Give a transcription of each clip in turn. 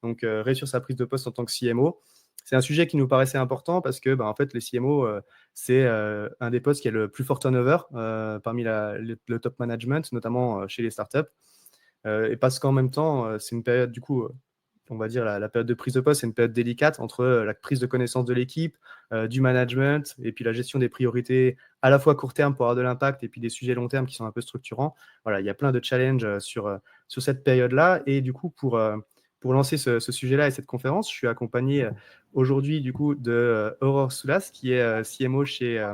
donc réussir sa prise de poste en tant que CMO. C'est un sujet qui nous paraissait important parce que, en fait, les CMO, c'est un des postes qui a le plus fort turnover parmi le top management, notamment chez les startups. Et parce qu'en même temps, c'est une période, du coup, on va dire la période de prise de poste, c'est une période délicate entre la prise de connaissance de l'équipe, du management, et puis la gestion des priorités à la fois court terme pour avoir de l'impact, et puis des sujets long terme qui sont un peu structurants. Voilà, il y a plein de challenges sur cette période-là. Et du coup, pour lancer ce sujet-là et cette conférence, je suis accompagné aujourd'hui du coup de Aurore Soulas, qui est CMO chez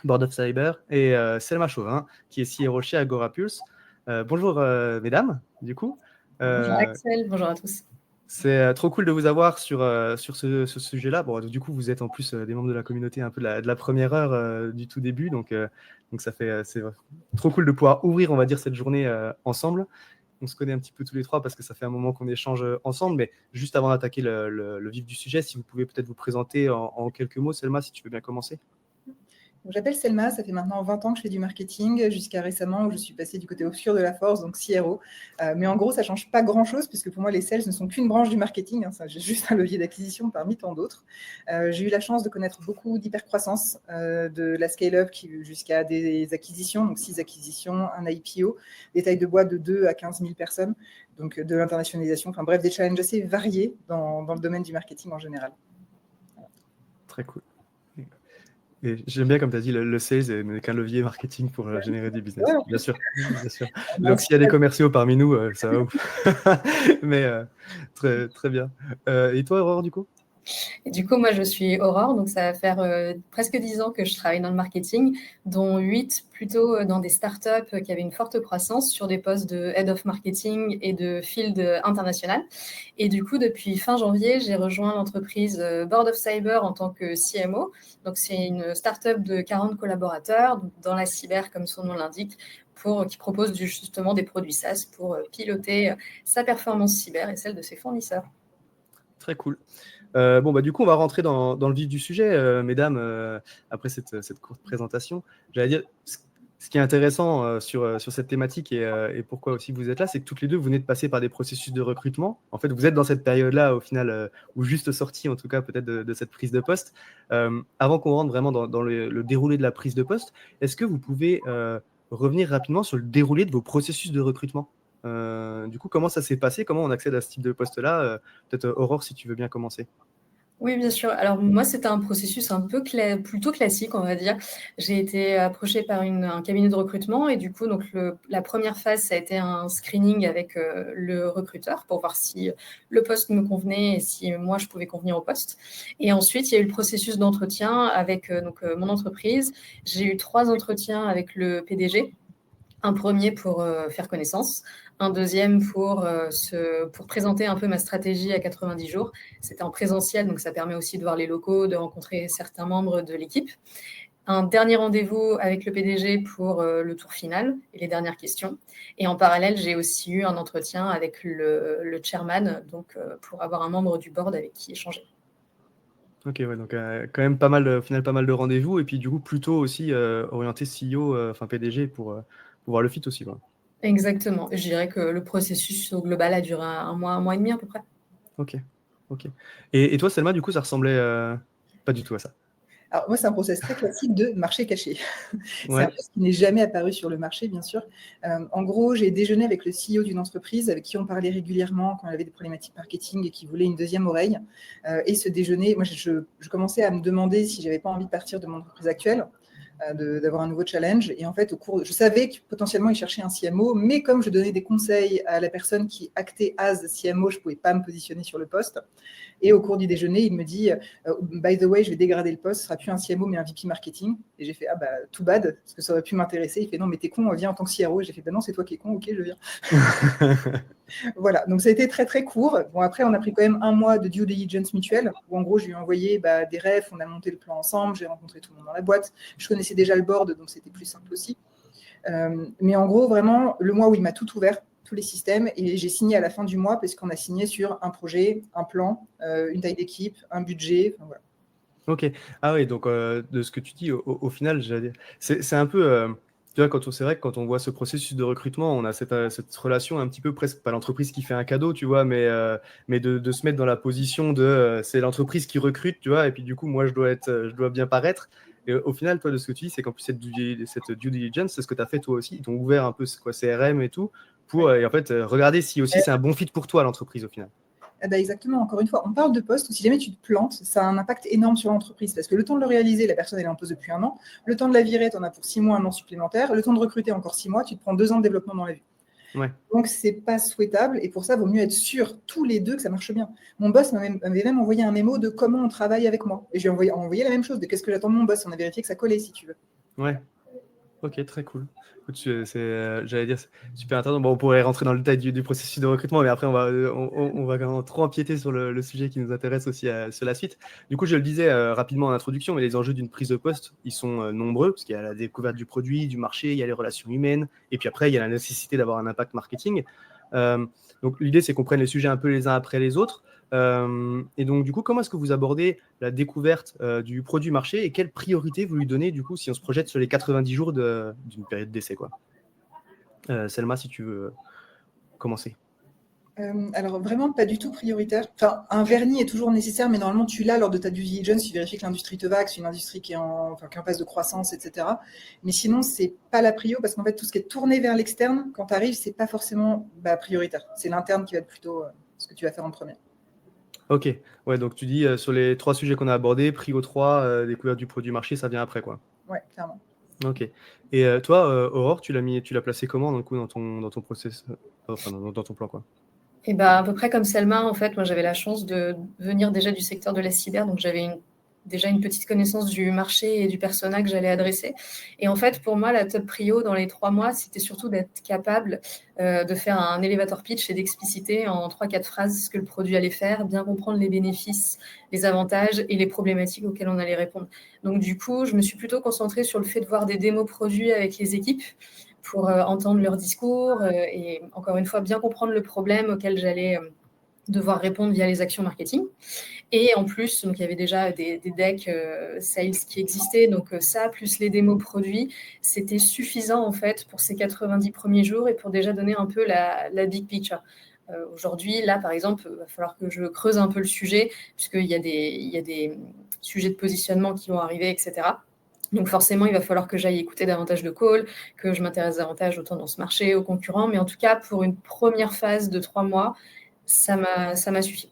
Board of Cyber, et Selma Chauvin, qui est CRO chez Agora Pulse. Bonjour mesdames, du coup. Bonjour Axel, bonjour à tous. C'est trop cool de vous avoir sur ce sujet-là. Bon, du coup, vous êtes en plus des membres de la communauté un peu de la première heure du tout début. Donc ça fait, c'est trop cool de pouvoir ouvrir, on va dire, cette journée ensemble. On se connaît un petit peu tous les trois parce que ça fait un moment qu'on échange ensemble. Mais juste avant d'attaquer le vif du sujet, si vous pouvez peut-être vous présenter en quelques mots. Selma, si tu veux bien commencer. Donc, j'appelle Selma, ça fait maintenant 20 ans que je fais du marketing, jusqu'à récemment où je suis passée du côté obscur de la force, donc CRO. Mais en gros, ça ne change pas grand-chose, puisque pour moi, les sales ne sont qu'une branche du marketing. J'ai juste un levier d'acquisition parmi tant d'autres. J'ai eu la chance de connaître beaucoup d'hypercroissance, de la scale-up jusqu'à des acquisitions, donc 6 acquisitions, un IPO, des tailles de boîte de 2 à 15 000 personnes, donc de l'internationalisation, enfin bref, des challenges assez variés dans le domaine du marketing en général. Très cool. Et j'aime bien, comme tu as dit, le sales n'est qu'un levier marketing pour générer du business. Ouais, bien sûr. Donc, s'il y a des commerciaux parmi nous, ça va ouf. Mais très, très bien. Et toi, Aurore, du coup? Et du coup, moi, je suis Aurore, donc ça va faire presque 10 ans que je travaille dans le marketing, dont 8 plutôt dans des startups qui avaient une forte croissance sur des postes de Head of Marketing et de Field international. Et du coup, depuis fin janvier, j'ai rejoint l'entreprise Board of Cyber en tant que CMO. Donc, c'est une startup de 40 collaborateurs dans la cyber, comme son nom l'indique, qui propose justement des produits SaaS pour piloter sa performance cyber et celle de ses fournisseurs. Très cool. Du coup, on va rentrer dans le vif du sujet, mesdames, après cette courte présentation. J'allais dire, ce qui est intéressant sur cette thématique et pourquoi aussi vous êtes là, c'est que toutes les deux, vous venez de passer par des processus de recrutement. En fait, vous êtes dans cette période-là, au final, ou juste sorti, en tout cas, peut-être de cette prise de poste. Avant qu'on rentre vraiment dans le déroulé de la prise de poste, est-ce que vous pouvez revenir rapidement sur le déroulé de vos processus de recrutement? Du coup, comment ça s'est passé? Comment on accède à ce type de poste-là? Peut-être Aurore, si tu veux bien commencer. Oui, bien sûr. Alors moi, c'était un processus un peu plutôt classique, on va dire. J'ai été approchée par un cabinet de recrutement et du coup, donc la première phase, ça a été un screening avec le recruteur pour voir si le poste me convenait et si moi, je pouvais convenir au poste. Et ensuite, il y a eu le processus d'entretien avec mon entreprise. J'ai eu 3 entretiens avec le PDG. Un premier pour faire connaissance, un deuxième pour présenter un peu ma stratégie à 90 jours. C'était en présentiel, donc ça permet aussi de voir les locaux, de rencontrer certains membres de l'équipe. Un dernier rendez-vous avec le PDG pour le tour final et les dernières questions. Et en parallèle, j'ai aussi eu un entretien avec le chairman, donc pour avoir un membre du board avec qui échanger. Ok, ouais, donc quand même pas mal, au final, pas mal de rendez-vous, et puis du coup plutôt aussi orienté CEO, enfin PDG pour voir le fit aussi, quoi. Exactement. Je dirais que le processus au global a duré un mois et demi à peu près. Ok. Et toi, Selma, du coup, ça ressemblait pas du tout à ça. Alors moi, c'est un process très classique de marché caché. C'est un Ouais. poste qui n'est jamais apparu sur le marché, bien sûr. En gros, j'ai déjeuné avec le CEO d'une entreprise avec qui on parlait régulièrement quand on avait des problématiques marketing et qui voulait une deuxième oreille. Et ce déjeuner, moi, je commençais à me demander si j'avais pas envie de partir de mon entreprise actuelle, d'avoir un nouveau challenge. Et en fait, je savais que potentiellement, il cherchait un CMO, mais comme je donnais des conseils à la personne qui actait as CMO, je ne pouvais pas me positionner sur le poste. Et au cours du déjeuner, il me dit by the way, je vais dégrader le poste, ce ne sera plus un CMO, mais un VP marketing. Et j'ai fait too bad, parce que ça aurait pu m'intéresser. Il fait non, mais t'es con, viens en tant que CRO. Et j'ai fait non, c'est toi qui es con, ok, je viens. Voilà, donc ça a été très très court. Bon, après, on a pris quand même un mois de due diligence mutuelle, où en gros, je lui ai envoyé des refs, on a monté le plan ensemble, j'ai rencontré tout le monde dans la boîte. Je connaissais déjà le board, donc c'était plus simple aussi. Mais en gros, vraiment, le mois où il m'a tout ouvert, tous les systèmes, et j'ai signé à la fin du mois, parce qu'on a signé sur un projet, un plan, une taille d'équipe, un budget, enfin, voilà. Ok. Ah oui, donc de ce que tu dis, au final, j'allais dire, c'est un peu. tu vois, c'est vrai que quand on voit ce processus de recrutement, on a cette relation un petit peu presque, pas l'entreprise qui fait un cadeau, tu vois, mais de se mettre dans la position de c'est l'entreprise qui recrute, tu vois, et puis du coup, moi, je dois bien paraître. Et au final, toi, de ce que tu dis, c'est qu'en plus, cette due diligence, c'est ce que tu as fait toi aussi. Ils t'ont ouvert un peu quoi, CRM et tout, pour et en fait, regarder si aussi c'est un bon fit pour toi, l'entreprise, au final. Exactement, encore une fois, on parle de poste où si jamais tu te plantes, ça a un impact énorme sur l'entreprise parce que le temps de le réaliser, la personne elle est en poste depuis 1 an, le temps de la virer, tu en as pour 6 mois, 1 an supplémentaire, le temps de recruter encore 6 mois, tu te prends 2 ans de développement dans la vie. Ouais. Donc, c'est pas souhaitable et pour ça, il vaut mieux être sûr tous les deux que ça marche bien. Mon boss m'avait même envoyé un mémo de comment on travaille avec moi. Et j'ai envoyé la même chose, de qu'est-ce que j'attends de mon boss. On a vérifié que ça collait, si tu veux. Ouais. Ok, très cool. Écoute, j'allais dire, c'est super intéressant. Bon, on pourrait rentrer dans le détail du processus de recrutement, mais après, on va quand même trop empiéter sur le sujet qui nous intéresse aussi sur la suite. Du coup, je le disais rapidement en introduction, mais les enjeux d'une prise de poste, ils sont nombreux, parce qu'il y a la découverte du produit, du marché, il y a les relations humaines, et puis après, il y a la nécessité d'avoir un impact marketing. Donc, l'idée, c'est qu'on prenne les sujets un peu les uns après les autres. Et donc, du coup, comment est-ce que vous abordez la découverte du produit marché et quelle priorité vous lui donnez, du coup, si on se projette sur les 90 jours d'une période d'essai, quoi. Selma, si tu veux commencer. Alors, vraiment pas du tout prioritaire. Enfin, un vernis est toujours nécessaire, mais normalement, tu l'as lors de ta due diligence, tu vérifies que l'industrie te va, que c'est une industrie qui est en phase de croissance, etc. Mais sinon, c'est pas la prio, parce qu'en fait, tout ce qui est tourné vers l'externe, quand tu arrives, c'est pas forcément prioritaire. C'est l'interne qui va être plutôt ce que tu vas faire en premier. Ok, ouais, donc tu dis sur les 3 sujets qu'on a abordés, prio 3, découverte du produit marché, ça vient après, quoi. Ouais, clairement. Ok. Et toi, Aurore, tu l'as placé comment dans ton process, enfin dans ton plan, quoi. Et bah, à peu près comme Selma, en fait, moi j'avais la chance de venir déjà du secteur de la cyber, donc j'avais déjà une petite connaissance du marché et du persona que j'allais adresser. Et en fait, pour moi, la top prio dans les 3 mois, c'était surtout d'être capable de faire un elevator pitch et d'expliciter en 3-4 phrases ce que le produit allait faire, bien comprendre les bénéfices, les avantages et les problématiques auxquelles on allait répondre. Donc du coup, je me suis plutôt concentrée sur le fait de voir des démos produits avec les équipes, pour entendre leur discours et encore une fois bien comprendre le problème auquel j'allais devoir répondre via les actions marketing. Et en plus, donc, il y avait déjà des decks sales qui existaient, donc ça, plus les démos produits, c'était suffisant en fait pour ces 90 premiers jours et pour déjà donner un peu la big picture. Aujourd'hui, là, par exemple, il va falloir que je creuse un peu le sujet, puisqu'il y a des sujets de positionnement qui vont arriver, etc. Donc forcément, il va falloir que j'aille écouter davantage de calls, que je m'intéresse davantage autant dans ce marché, aux concurrents. Mais en tout cas, pour une première phase de 3 mois, ça m'a suffi.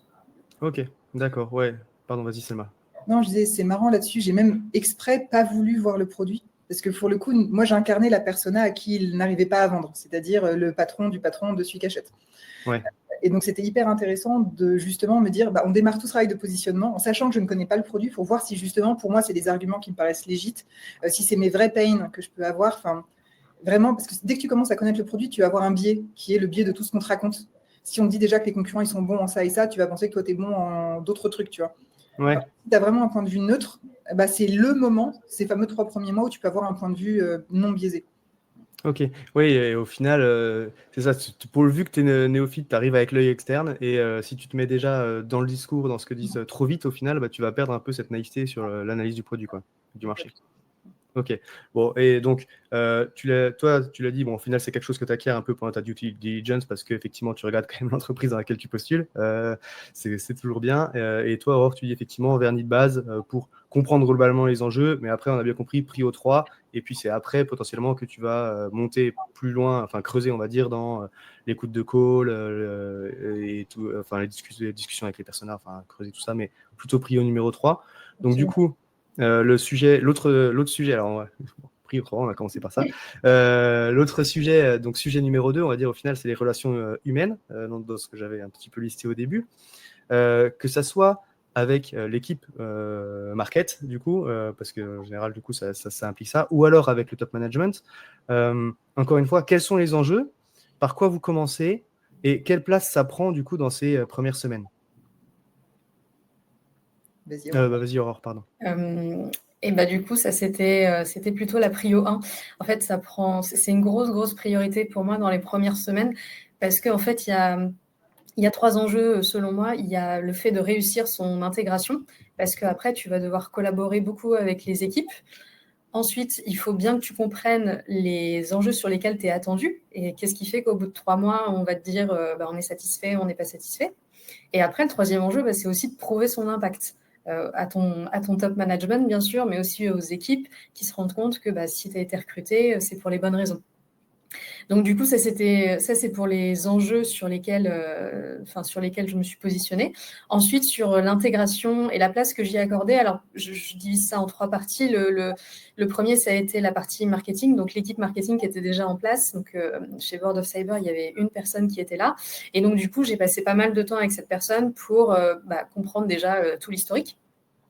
Ok, d'accord, ouais. Pardon, vas-y, Selma. Non, je disais, c'est marrant là-dessus. J'ai même exprès pas voulu voir le produit. Parce que pour le coup, moi, j'incarnais la persona à qui il n'arrivait pas à vendre, c'est-à-dire le patron du patron de celui qui achète. Ouais. Et donc, c'était hyper intéressant de justement me dire, on démarre tout ce travail de positionnement en sachant que je ne connais pas le produit pour voir si justement, pour moi, c'est des arguments qui me paraissent légites, si c'est mes vrais pains que je peux avoir. Enfin, vraiment, parce que dès que tu commences à connaître le produit, tu vas avoir un biais qui est le biais de tout ce qu'on te raconte. Si on te dit déjà que les concurrents, ils sont bons en ça et ça, tu vas penser que toi, tu es bon en d'autres trucs, tu vois. Ouais. Alors, si tu as vraiment un point de vue neutre, c'est le moment, ces fameux 3 premiers mois où tu peux avoir un point de vue non biaisé. Ok, oui, et au final, c'est ça, pour le vu que tu es néophyte, tu arrives avec l'œil externe, et si tu te mais déjà dans le discours, dans ce que disent trop vite, au final, tu vas perdre un peu cette naïveté sur l'analyse du produit, quoi, du marché. Ok, bon, et donc, toi, tu l'as dit, bon, au final, c'est quelque chose que tu acquiers un peu pendant ta due diligence parce qu'effectivement, tu regardes quand même l'entreprise dans laquelle tu postules, c'est toujours bien. Et toi, Aurore, tu dis effectivement vernis de base pour comprendre globalement les enjeux, mais après, on a bien compris, prio 3, et puis c'est après potentiellement que tu vas monter plus loin, enfin creuser, on va dire, dans l'écoute de call et tout, enfin les discussions avec les personnages, enfin creuser tout ça, mais plutôt prio numéro 3. Donc, du coup, l'autre sujet, alors on va commencer par ça. L'autre sujet, donc sujet numéro 2, on va dire au final, c'est les relations humaines, dans ce que j'avais un petit peu listé au début. Que ça soit avec l'équipe market, du coup, parce qu'en général, du coup, ça implique ça, ou alors avec le top management. Encore une fois, quels sont les enjeux, par quoi vous commencez, et quelle place ça prend, du coup, dans ces premières semaines. Vas-y, Aurore, pardon. Et du coup, ça c'était plutôt la prio 1. En fait, c'est une grosse priorité pour moi dans les premières semaines parce qu'en fait, il y a 3 enjeux selon moi. Il y a le fait de réussir son intégration parce qu'après, tu vas devoir collaborer beaucoup avec les équipes. Ensuite, il faut bien que tu comprennes les enjeux sur lesquels tu es attendu et qu'est-ce qui fait qu'au bout de 3 mois, on va te dire on est satisfait, on n'est pas satisfait. Et après, le troisième enjeu, c'est aussi de prouver son impact à ton top management, bien sûr, mais aussi aux équipes qui se rendent compte que si tu as été recruté, c'est pour les bonnes raisons. Donc, du coup, ça, c'est pour les enjeux sur lesquels je me suis positionnée. Ensuite, sur l'intégration et la place que j'y ai accordée, alors, je divise ça en 3 parties. Le premier, ça a été la partie marketing, donc l'équipe marketing qui était déjà en place. Donc, chez Board of Cyber, il y avait une personne qui était là. Et donc, du coup, j'ai passé pas mal de temps avec cette personne pour comprendre déjà tout l'historique.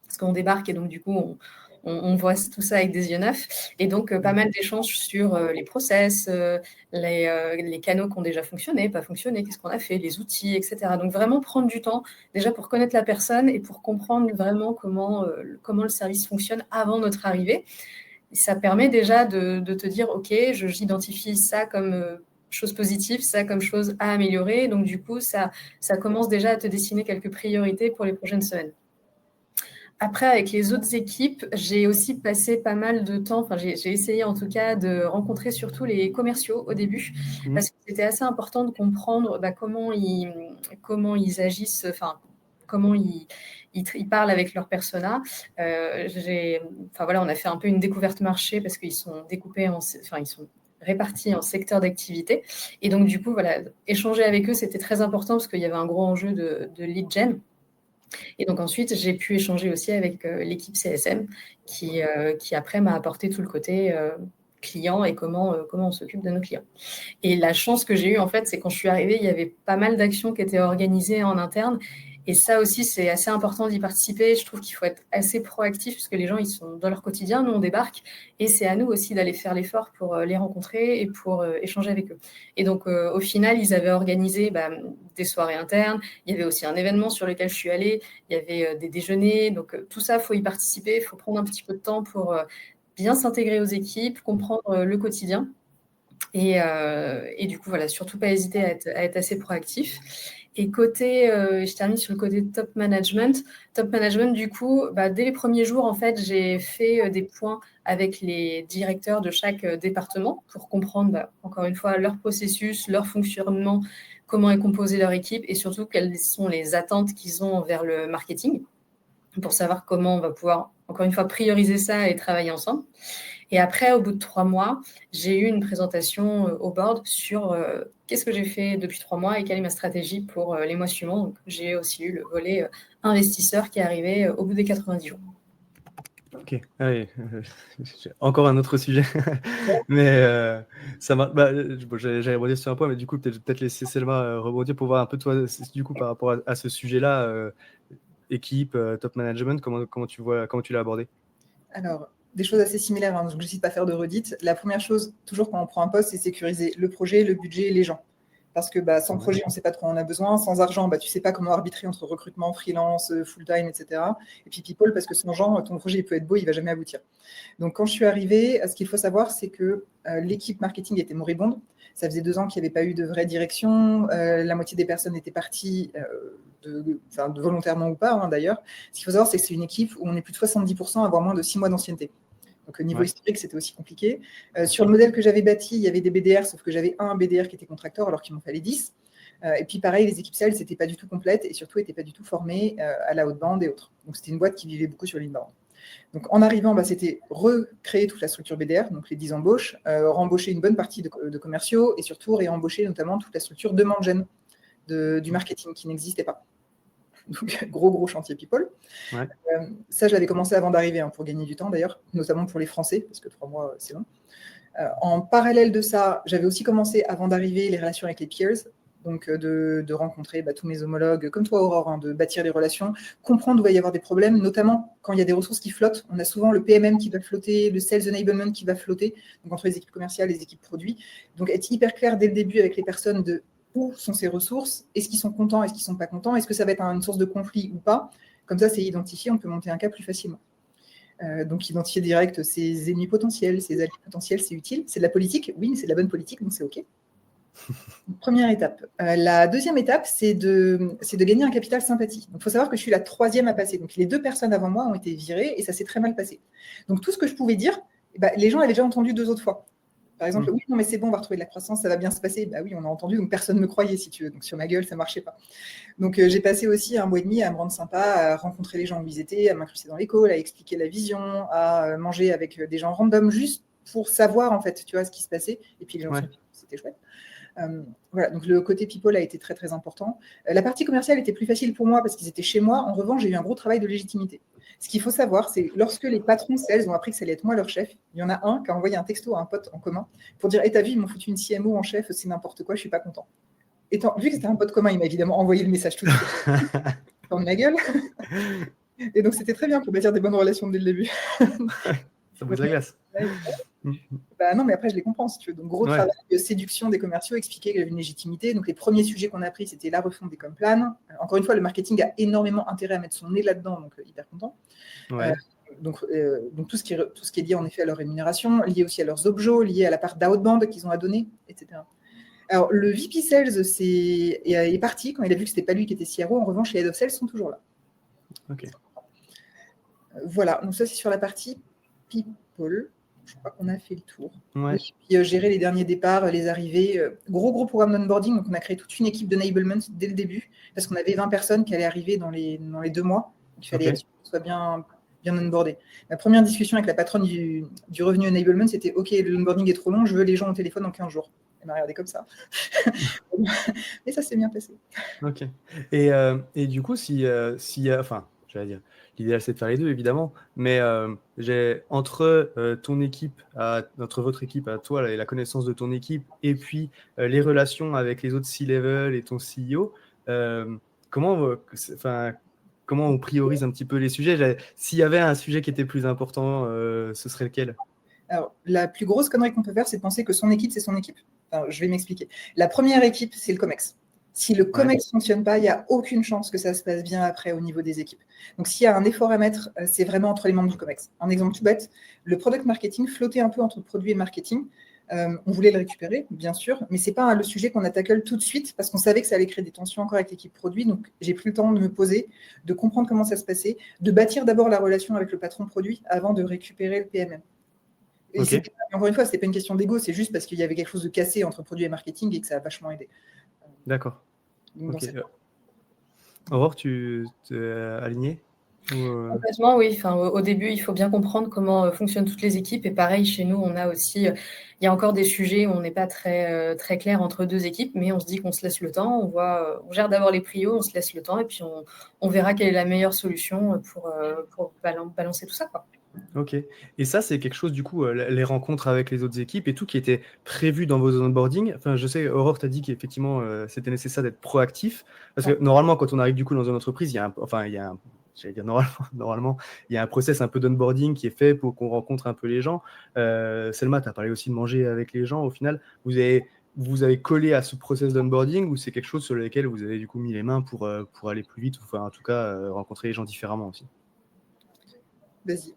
Parce qu'on débarque et donc, du coup, on voit tout ça avec des yeux neufs. Et donc, pas mal d'échanges sur les process, les canaux qui ont déjà fonctionné, pas fonctionné, qu'est-ce qu'on a fait, les outils, etc. Donc, vraiment prendre du temps déjà pour connaître la personne et pour comprendre vraiment comment le service fonctionne avant notre arrivée. Et ça permet déjà de te dire, OK, j'identifie ça comme chose positive, ça comme chose à améliorer. Donc, du coup, ça commence déjà à te dessiner quelques priorités pour les prochaines semaines. Après, avec les autres équipes, j'ai aussi passé pas mal de temps, enfin j'ai essayé en tout cas de rencontrer surtout les commerciaux au début, parce que c'était assez important de comprendre comment ils agissent, enfin comment ils parlent avec leur persona. On a fait un peu une découverte marché parce qu'ils sont découpés ils sont répartis en secteurs d'activité. Et donc, du coup, échanger avec eux, c'était très important parce qu'il y avait un gros enjeu de lead gen. Et donc ensuite, j'ai pu échanger aussi avec l'équipe CSM qui après m'a apporté tout le côté client et comment on s'occupe de nos clients. Et la chance que j'ai eue, en fait, c'est quand je suis arrivée, il y avait pas mal d'actions qui étaient organisées en interne. Et ça aussi, c'est assez important d'y participer. Je trouve qu'il faut être assez proactif parce que les gens, ils sont dans leur quotidien. Nous, on débarque. Et c'est à nous aussi d'aller faire l'effort pour les rencontrer et pour échanger avec eux. Et donc, au final, ils avaient organisé des soirées internes. Il y avait aussi un événement sur lequel je suis allée. Il y avait des déjeuners. Donc, tout ça, il faut y participer. Il faut prendre un petit peu de temps pour bien s'intégrer aux équipes, comprendre le quotidien. Et du coup, surtout pas hésiter à être assez proactif. Et côté, je termine sur le côté top management. Top management, du coup, dès les premiers jours, en fait, j'ai fait des points avec les directeurs de chaque département pour comprendre, encore une fois, leur processus, leur fonctionnement, comment est composée leur équipe et surtout quelles sont les attentes qu'ils ont vers le marketing pour savoir comment on va pouvoir, encore une fois, prioriser ça et travailler ensemble. Et après, au bout de 3 mois, j'ai eu une présentation au board sur qu'est-ce que j'ai fait depuis 3 mois et quelle est ma stratégie pour les mois suivants. Donc, j'ai aussi eu le volet investisseur qui est arrivé au bout des 90 jours. Ok, allez, encore un autre sujet, mais ça m'a. J'allais rebondir sur un point, mais du coup, peut-être laisser Selma rebondir pour voir un peu toi, du coup, par rapport à ce sujet-là, équipe, top management, comment tu l'as abordé? Alors, des choses assez similaires, donc je ne cite pas faire de redites. La première chose, toujours quand on prend un poste, c'est sécuriser le projet, le budget et les gens. Parce que sans projet, on ne sait pas de quoi on a besoin. Sans argent, tu ne sais pas comment arbitrer entre recrutement, freelance, full-time, etc. Et puis people, parce que sans gens, ton projet il peut être beau, il ne va jamais aboutir. Donc, quand je suis arrivée, ce qu'il faut savoir, c'est que l'équipe marketing était moribonde. Ça faisait 2 ans qu'il n'y avait pas eu de vraie direction. La moitié des personnes étaient parties, volontairement ou pas, d'ailleurs. Ce qu'il faut savoir, c'est que c'est une équipe où on est plus de 70% à avoir moins de 6 mois d'ancienneté. Donc, au niveau historique, c'était aussi compliqué. Sur le modèle que j'avais bâti, il y avait des BDR, sauf que j'avais un BDR qui était contracteur, alors qu'il m'en fallait 10. Et puis, pareil, les équipes sales n'étaient pas du tout complètes et surtout n'étaient pas du tout formées à la outbound et autres. Donc, c'était une boîte qui vivait beaucoup sur l'inbound. Donc, en arrivant, c'était recréer toute la structure BDR, donc les 10 embauches, rembaucher une bonne partie de commerciaux et surtout réembaucher notamment toute la structure demande gen du marketing qui n'existait pas. Donc, gros chantier people. Ouais. Ça, je l'avais commencé avant d'arriver, pour gagner du temps d'ailleurs, notamment pour les Français, parce que 3 mois, c'est long. En parallèle de ça, j'avais aussi commencé avant d'arriver les relations avec les peers, donc de rencontrer tous mes homologues, comme toi Aurore, de bâtir des relations, comprendre où il va y avoir des problèmes, notamment quand il y a des ressources qui flottent. On a souvent le PMM qui va flotter, le Sales Enablement qui va flotter, donc entre les équipes commerciales et les équipes produits. Donc être hyper clair dès le début avec les personnes de où sont ces ressources, est-ce qu'ils sont contents, est-ce qu'ils ne sont pas contents, est-ce que ça va être une source de conflit ou pas. Comme ça, c'est identifié, on peut monter un cas plus facilement. Donc, identifier direct ses ennemis potentiels, ses alliés potentiels, c'est utile. C'est de la politique, oui, mais c'est de la bonne politique, donc c'est OK. Première étape. La deuxième étape, c'est de gagner un capital sympathie. Donc, il faut savoir que je suis la 3e à passer. Donc, les 2 personnes avant moi ont été virées et ça s'est très mal passé. Donc, tout ce que je pouvais dire, bah, les gens avaient déjà entendu 2 autres fois. Par exemple, oui, non, mais c'est bon, on va retrouver de la croissance, ça va bien se passer. Bah oui, on a entendu, donc personne ne me croyait, si tu veux. Donc sur ma gueule, ça ne marchait pas. Donc j'ai passé aussi 1 mois et demi à me rendre sympa, à rencontrer les gens où ils étaient, à m'incruster dans les calls, à expliquer la vision, à manger avec des gens random, juste pour savoir, en fait, tu vois, ce qui se passait. Et puis les gens c'était chouette. Voilà, donc le côté people a été très, très important. La partie commerciale était plus facile pour moi parce qu'ils étaient chez moi. En revanche, j'ai eu un gros travail de légitimité. Ce qu'il faut savoir, c'est lorsque les patrons sales ont appris que ça allait être moi leur chef, il y en a un qui a envoyé un texto à un pote en commun pour dire « t'as vu, ils m'ont foutu une CMO en chef, c'est n'importe quoi, je suis pas content. » Vu que c'était un pote commun, il m'a évidemment envoyé le message tout de suite. Dans ma gueule. Et donc, c'était très bien pour bâtir des bonnes relations dès le début. Ça brise la glace. Bah non, mais après, je les comprends, si tu veux. Donc, gros travail de séduction des commerciaux, expliquer qu'il y avait une légitimité. Donc, les premiers sujets qu'on a pris, c'était la refonte des complans. Encore une fois, le marketing a énormément intérêt à mettre son nez là-dedans, donc hyper content. Donc, tout ce qui est lié en effet à leur rémunération, lié aussi à leurs objets, lié à la part d'outbound qu'ils ont à donner, etc. Alors, le VP Sales est parti quand il a vu que ce n'était pas lui qui était CRO. En revanche, les Head of Sales sont toujours là. Ok. Voilà, donc ça, c'est sur la partie people. Je crois qu'on a fait le tour. Ouais. Et puis, gérer les derniers départs, les arrivées. Gros programme d'onboarding. Donc, on a créé toute une équipe d'enablement dès le début parce qu'on avait 20 personnes qui allaient arriver dans les 2 mois. Donc, il fallait être sûr qu'on soit bien onboardé. La première discussion avec la patronne du revenu enablement, c'était « Ok, l'onboarding est trop long, je veux les gens au téléphone dans 15 jours. » Elle m'a regardé comme ça. Mais ça s'est bien passé. Ok. Et du coup, enfin, j'allais dire, l'idéal c'est de faire les deux évidemment, mais entre entre votre équipe à toi et la connaissance de ton équipe, et puis les relations avec les autres C-level et ton CEO, comment on priorise un petit peu les sujets? S'il y avait un sujet qui était plus important, ce serait lequel? Alors, la plus grosse connerie qu'on peut faire, c'est de penser que son équipe, c'est son équipe. Enfin, je vais m'expliquer. La première équipe, c'est le COMEX. Si le COMEX ne fonctionne pas, il n'y a aucune chance que ça se passe bien après au niveau des équipes. Donc, s'il y a un effort à mettre, c'est vraiment entre les membres du COMEX. Un exemple tout bête, le product marketing flottait un peu entre produit et marketing. On voulait le récupérer, bien sûr, mais ce n'est pas le sujet qu'on a tackle tout de suite parce qu'on savait que ça allait créer des tensions encore avec l'équipe produit. Donc, j'ai pris le temps de me poser, de comprendre comment ça se passait, de bâtir d'abord la relation avec le patron produit avant de récupérer le PMM. Et encore une fois, ce n'est pas une question d'ego, c'est juste parce qu'il y avait quelque chose de cassé entre produit et marketing et que ça a vachement aidé. D'accord. Aurore, tu es alignée Complètement, oui. Enfin, au début, il faut bien comprendre comment fonctionnent toutes les équipes. Et pareil, chez nous, on a aussi, il y a encore des sujets où on n'est pas très, très clair entre 2 équipes, mais on se dit qu'on se laisse le temps. On gère d'abord les prios, on se laisse le temps, et puis on verra quelle est la meilleure solution pour balancer tout ça, quoi. Ok. Et ça, c'est quelque chose, du coup, les rencontres avec les autres équipes et tout qui était prévu dans vos onboarding. Enfin, je sais, Aurore t'a dit qu'effectivement, c'était nécessaire d'être proactif. Parce que normalement, quand on arrive du coup dans une entreprise, normalement, il y a un process un peu d'onboarding qui est fait pour qu'on rencontre un peu les gens. Selma, tu as parlé aussi de manger avec les gens. Au final, vous avez collé à ce process d'onboarding ou c'est quelque chose sur lequel vous avez du coup mis les mains pour aller plus vite ou enfin, en tout cas rencontrer les gens différemment aussi? Vas-y.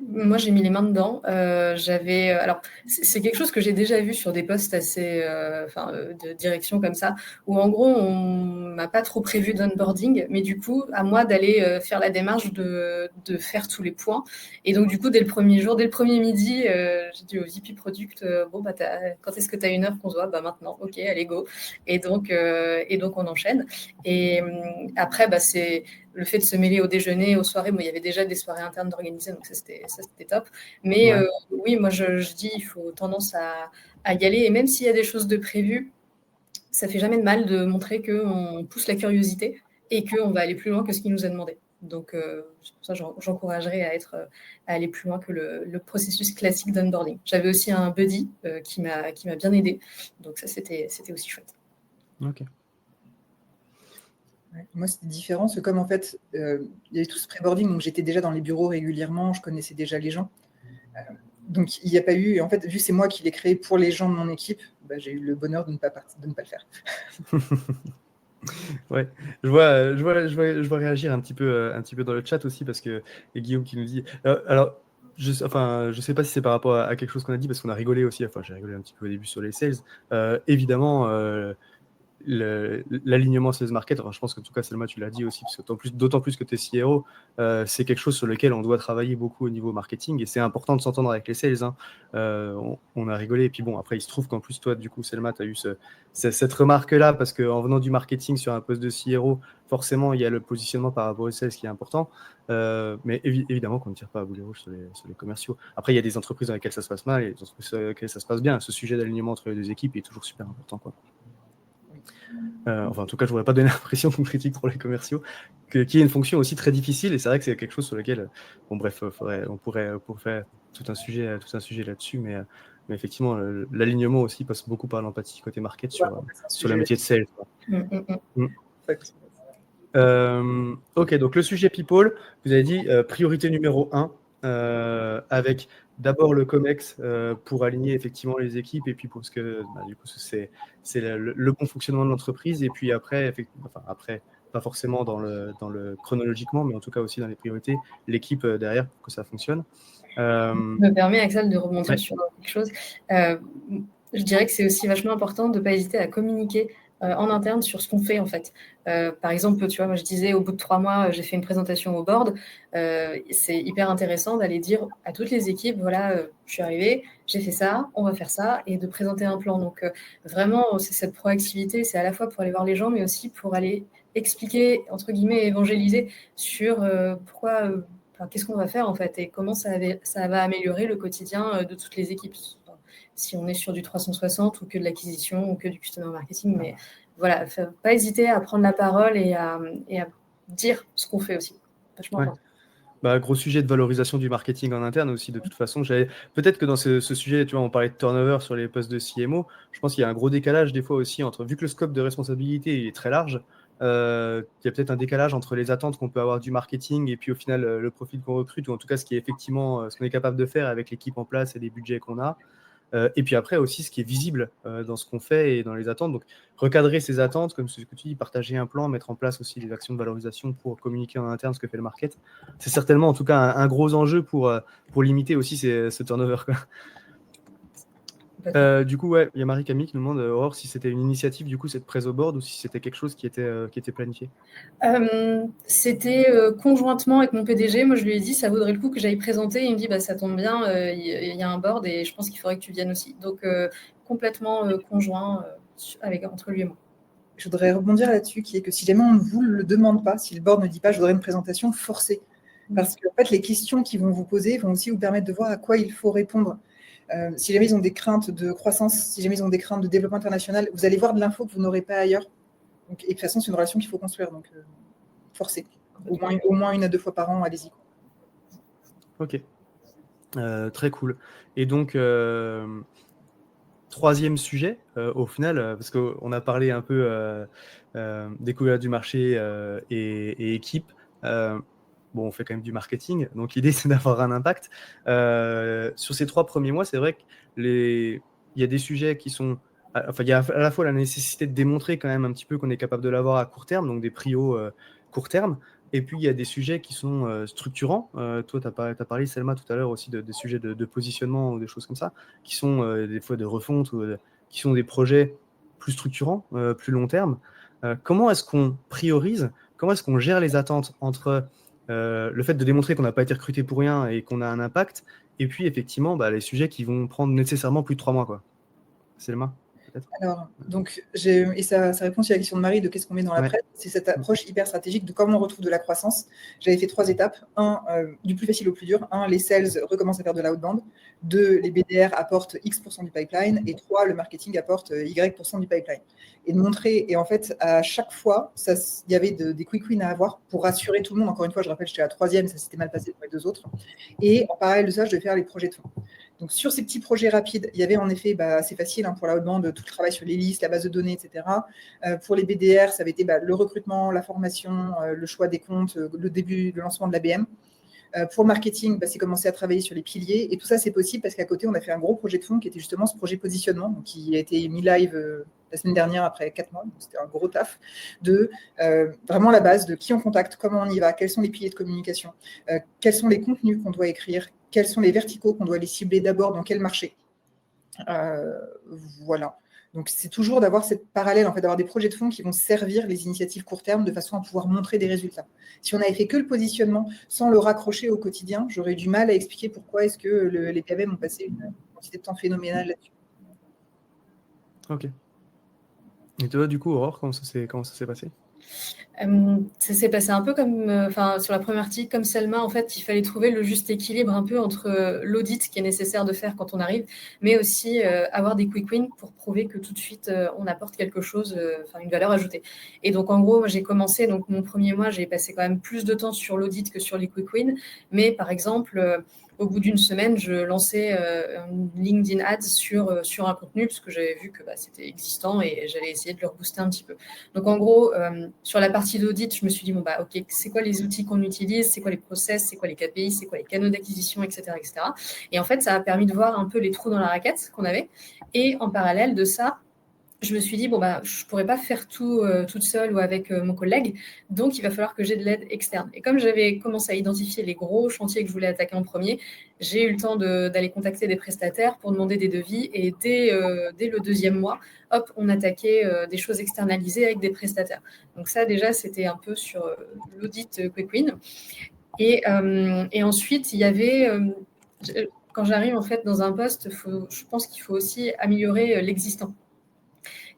Moi, j'ai mis les mains dedans. Alors, c'est quelque chose que j'ai déjà vu sur des postes assez, de direction comme ça, où en gros, on m'a pas trop prévu d'onboarding, mais du coup, à moi d'aller faire la démarche de faire tous les points. Et donc, du coup, dès le premier jour, dès le premier midi, j'ai dit au VP Product, quand est-ce que tu as 1 heure qu'on se voit? Bah maintenant, ok, allez, go. Et donc, on enchaîne. Et après, c'est le fait de se mêler au déjeuner, aux soirées. Moi, il y avait déjà des soirées internes d'organiser, donc ça, c'était top. Mais oui, moi, je dis, il faut tendance à y aller. Et même s'il y a des choses de prévues, ça fait jamais de mal de montrer qu'on pousse la curiosité et qu'on va aller plus loin que ce qui nous a demandé. Donc, c'est pour ça que j'encouragerais à aller plus loin que le processus classique d'onboarding. J'avais aussi un buddy qui m'a bien aidé. Donc ça, c'était aussi chouette. Ok. Moi, c'était différent. C'est comme en fait, il y avait tout ce pré-boarding, donc j'étais déjà dans les bureaux régulièrement, je connaissais déjà les gens. Donc, il n'y a pas eu. Et en fait, vu que c'est moi qui l'ai créé pour les gens de mon équipe, j'ai eu le bonheur de ne pas le faire. Ouais, je vois réagir un petit peu dans le chat aussi parce que et Guillaume qui nous dit. Alors, je sais pas si c'est par rapport à quelque chose qu'on a dit parce qu'on a rigolé aussi. Enfin, j'ai rigolé un petit peu au début sur les sales. Évidemment. l'alignement sales market, enfin, je pense qu'en tout cas, Selma, tu l'as dit aussi, parce que d'autant plus que tu es CRO, c'est quelque chose sur lequel on doit travailler beaucoup au niveau marketing, et c'est important de s'entendre avec les sales. Hein. On a rigolé, et puis bon, après, il se trouve qu'en plus, toi, du coup, Selma, tu as eu cette remarque-là, parce qu'en venant du marketing sur un poste de CRO, forcément, il y a le positionnement par rapport aux sales qui est important, mais évidemment qu'on ne tire pas à boulet rouge sur les commerciaux. Après, il y a des entreprises dans lesquelles ça se passe mal, et des entreprises dans lesquelles ça se passe bien. Ce sujet d'alignement entre les deux équipes est toujours super important, quoi. Enfin, en tout cas, je ne voudrais pas donner l'impression qu'on critique trop les commerciaux, qui est une fonction aussi très difficile, et c'est vrai que c'est quelque chose sur lequel, bon bref, on pourrait faire tout un sujet là-dessus, mais effectivement, l'alignement aussi passe beaucoup par l'empathie côté market sur le métier de sales. Ok, donc le sujet people, vous avez dit priorité numéro 1, avec d'abord le COMEX pour aligner effectivement les équipes, et puis parce que du coup c'est le bon fonctionnement de l'entreprise, et puis après, pas forcément dans le chronologiquement, mais en tout cas aussi dans les priorités, l'équipe derrière pour que ça fonctionne. Je me permets, Axel, de rebondir sur quelque chose. Je dirais que c'est aussi vachement important de ne pas hésiter à communiquer en interne sur ce qu'on fait en fait. Par exemple, tu vois, moi je disais au bout de 3 mois, j'ai fait une présentation au board. C'est hyper intéressant d'aller dire à toutes les équipes, voilà, je suis arrivée, j'ai fait ça, on va faire ça, et de présenter un plan. Donc vraiment, c'est cette proactivité, c'est à la fois pour aller voir les gens, mais aussi pour aller expliquer, entre guillemets, évangéliser sur pourquoi... qu'est-ce qu'on va faire en fait et comment ça va améliorer le quotidien de toutes les équipes, si on est sur du 360 ou que de l'acquisition ou que du customer marketing. Mais voilà, pas hésiter à prendre la parole et à dire ce qu'on fait aussi. Vachement important. Gros sujet de valorisation du marketing en interne aussi, de toute façon. Peut-être que dans ce sujet, tu vois, on parlait de turnover sur les postes de CMO. Je pense qu'il y a un gros décalage des fois aussi vu que le scope de responsabilité est très large, il y a peut-être un décalage entre les attentes qu'on peut avoir du marketing et puis au final le profil qu'on recrute, ou en tout cas ce qui est effectivement ce qu'on est capable de faire avec l'équipe en place et les budgets qu'on a. Et puis après aussi ce qui est visible dans ce qu'on fait et dans les attentes. Donc recadrer ces attentes, comme ce que tu dis, partager un plan, mettre en place aussi des actions de valorisation pour communiquer en interne ce que fait le market. C'est certainement en tout cas un gros enjeu pour limiter aussi ce turnover, quoi. Du coup, il y a Marie-Camille qui nous demande, Aurore, si c'était une initiative, du coup, cette presse au board, ou si c'était quelque chose qui était planifié. C'était conjointement avec mon PDG. Moi, je lui ai dit, ça vaudrait le coup que j'aille présenter. Il me dit, ça tombe bien, il y a un board et je pense qu'il faudrait que tu viennes aussi. Donc, complètement conjoint entre lui et moi. Je voudrais rebondir là-dessus, qui est que si jamais on ne vous le demande pas, si le board ne dit pas, je voudrais une présentation forcée. Parce que en fait, les questions qu'ils vont vous poser vont aussi vous permettre de voir à quoi il faut répondre. Si jamais ils ont des craintes de croissance, si jamais ils ont des craintes de développement international, vous allez voir de l'info que vous n'aurez pas ailleurs. Donc, et de toute façon, c'est une relation qu'il faut construire. Donc, forcez. Au moins 1 à 2 fois par an, allez-y. Ok. Très cool. Et donc, troisième sujet, au final, parce qu'on a parlé un peu découverte du marché et équipe. On fait quand même du marketing, donc l'idée c'est d'avoir un impact. Sur ces 3 premiers mois, c'est vrai qu'il y a des sujets qui sont... il y a à la fois la nécessité de démontrer quand même un petit peu qu'on est capable de l'avoir à court terme, donc des prios court terme, et puis il y a des sujets qui sont structurants. Toi, tu as parlé, Selma, tout à l'heure aussi des sujets de positionnement ou des choses comme ça, qui sont des fois de refonte, ou qui sont des projets plus structurants, plus long terme. Comment est-ce qu'on priorise, comment est-ce qu'on gère les attentes entre le fait de démontrer qu'on n'a pas été recruté pour rien et qu'on a un impact, et puis effectivement les sujets qui vont prendre nécessairement plus de 3 mois, quoi. Selma, peut-être. Alors, donc, et ça répond aussi à la question de Marie de qu'est-ce qu'on met dans la presse. C'est cette approche hyper stratégique de comment on retrouve de la croissance. J'avais fait 3 étapes. 1, du plus facile au plus dur. 1, les sales recommencent à faire de l'outbound. 2, les BDR apportent X% du pipeline. Et 3, le marketing apporte Y% du pipeline. Et de montrer, et en fait, à chaque fois, il y avait des quick wins à avoir pour rassurer tout le monde. Encore une fois, je rappelle, j'étais la 3e, ça s'était mal passé pour les 2 autres. Et en parallèle de ça, je devais faire les projets de fond. Donc, sur ces petits projets rapides, il y avait en effet, c'est facile pour la outbound, tout le travail sur les listes, la base de données, etc. Pour les BDR, ça avait été le recrutement, la formation, le choix des comptes, le lancement de l'ABM. Pour le marketing, c'est commencer à travailler sur les piliers. Et tout ça, c'est possible parce qu'à côté, on a fait un gros projet de fond qui était justement ce projet positionnement, donc qui a été mis live la semaine dernière après 4 mois. C'était un gros taf de vraiment la base de qui on contacte, comment on y va, quels sont les piliers de communication, quels sont les contenus qu'on doit écrire, quels sont les verticaux qu'on doit les cibler d'abord, dans quel marché. Voilà. Donc, c'est toujours d'avoir cette parallèle, en fait, d'avoir des projets de fond qui vont servir les initiatives court terme de façon à pouvoir montrer des résultats. Si on avait fait que le positionnement sans le raccrocher au quotidien, j'aurais du mal à expliquer pourquoi est-ce que les PAVM ont passé une quantité de temps phénoménale là-dessus. Ok. Et toi, du coup, Aurore, comment ça s'est passé? Ça s'est passé un peu comme, sur la première partie, comme Selma, en fait, il fallait trouver le juste équilibre un peu entre l'audit qui est nécessaire de faire quand on arrive, mais aussi avoir des quick wins pour prouver que tout de suite, on apporte quelque chose, une valeur ajoutée. Et donc, en gros, moi, j'ai commencé, donc mon premier mois, j'ai passé quand même plus de temps sur l'audit que sur les quick wins, mais par exemple, au bout d'une semaine, je lançais une LinkedIn Ads sur un contenu parce que j'avais vu que c'était existant et j'allais essayer de le rebooster un petit peu. Donc, en gros, sur la partie d'audit, je me suis dit, ok, c'est quoi les outils qu'on utilise, c'est quoi les process, c'est quoi les KPI, c'est quoi les canaux d'acquisition, etc., etc. Et en fait, ça a permis de voir un peu les trous dans la raquette qu'on avait. Et en parallèle de ça, je me suis dit, je ne pourrais pas faire tout toute seule ou avec mon collègue, donc il va falloir que j'ai de l'aide externe. Et comme j'avais commencé à identifier les gros chantiers que je voulais attaquer en premier, j'ai eu le temps d'aller contacter des prestataires pour demander des devis. Et dès le deuxième mois, hop, on attaquait des choses externalisées avec des prestataires. Donc ça, déjà, c'était un peu sur l'audit Quick Win. Et ensuite, il y avait... quand j'arrive en fait dans un poste, je pense qu'il faut aussi améliorer l'existant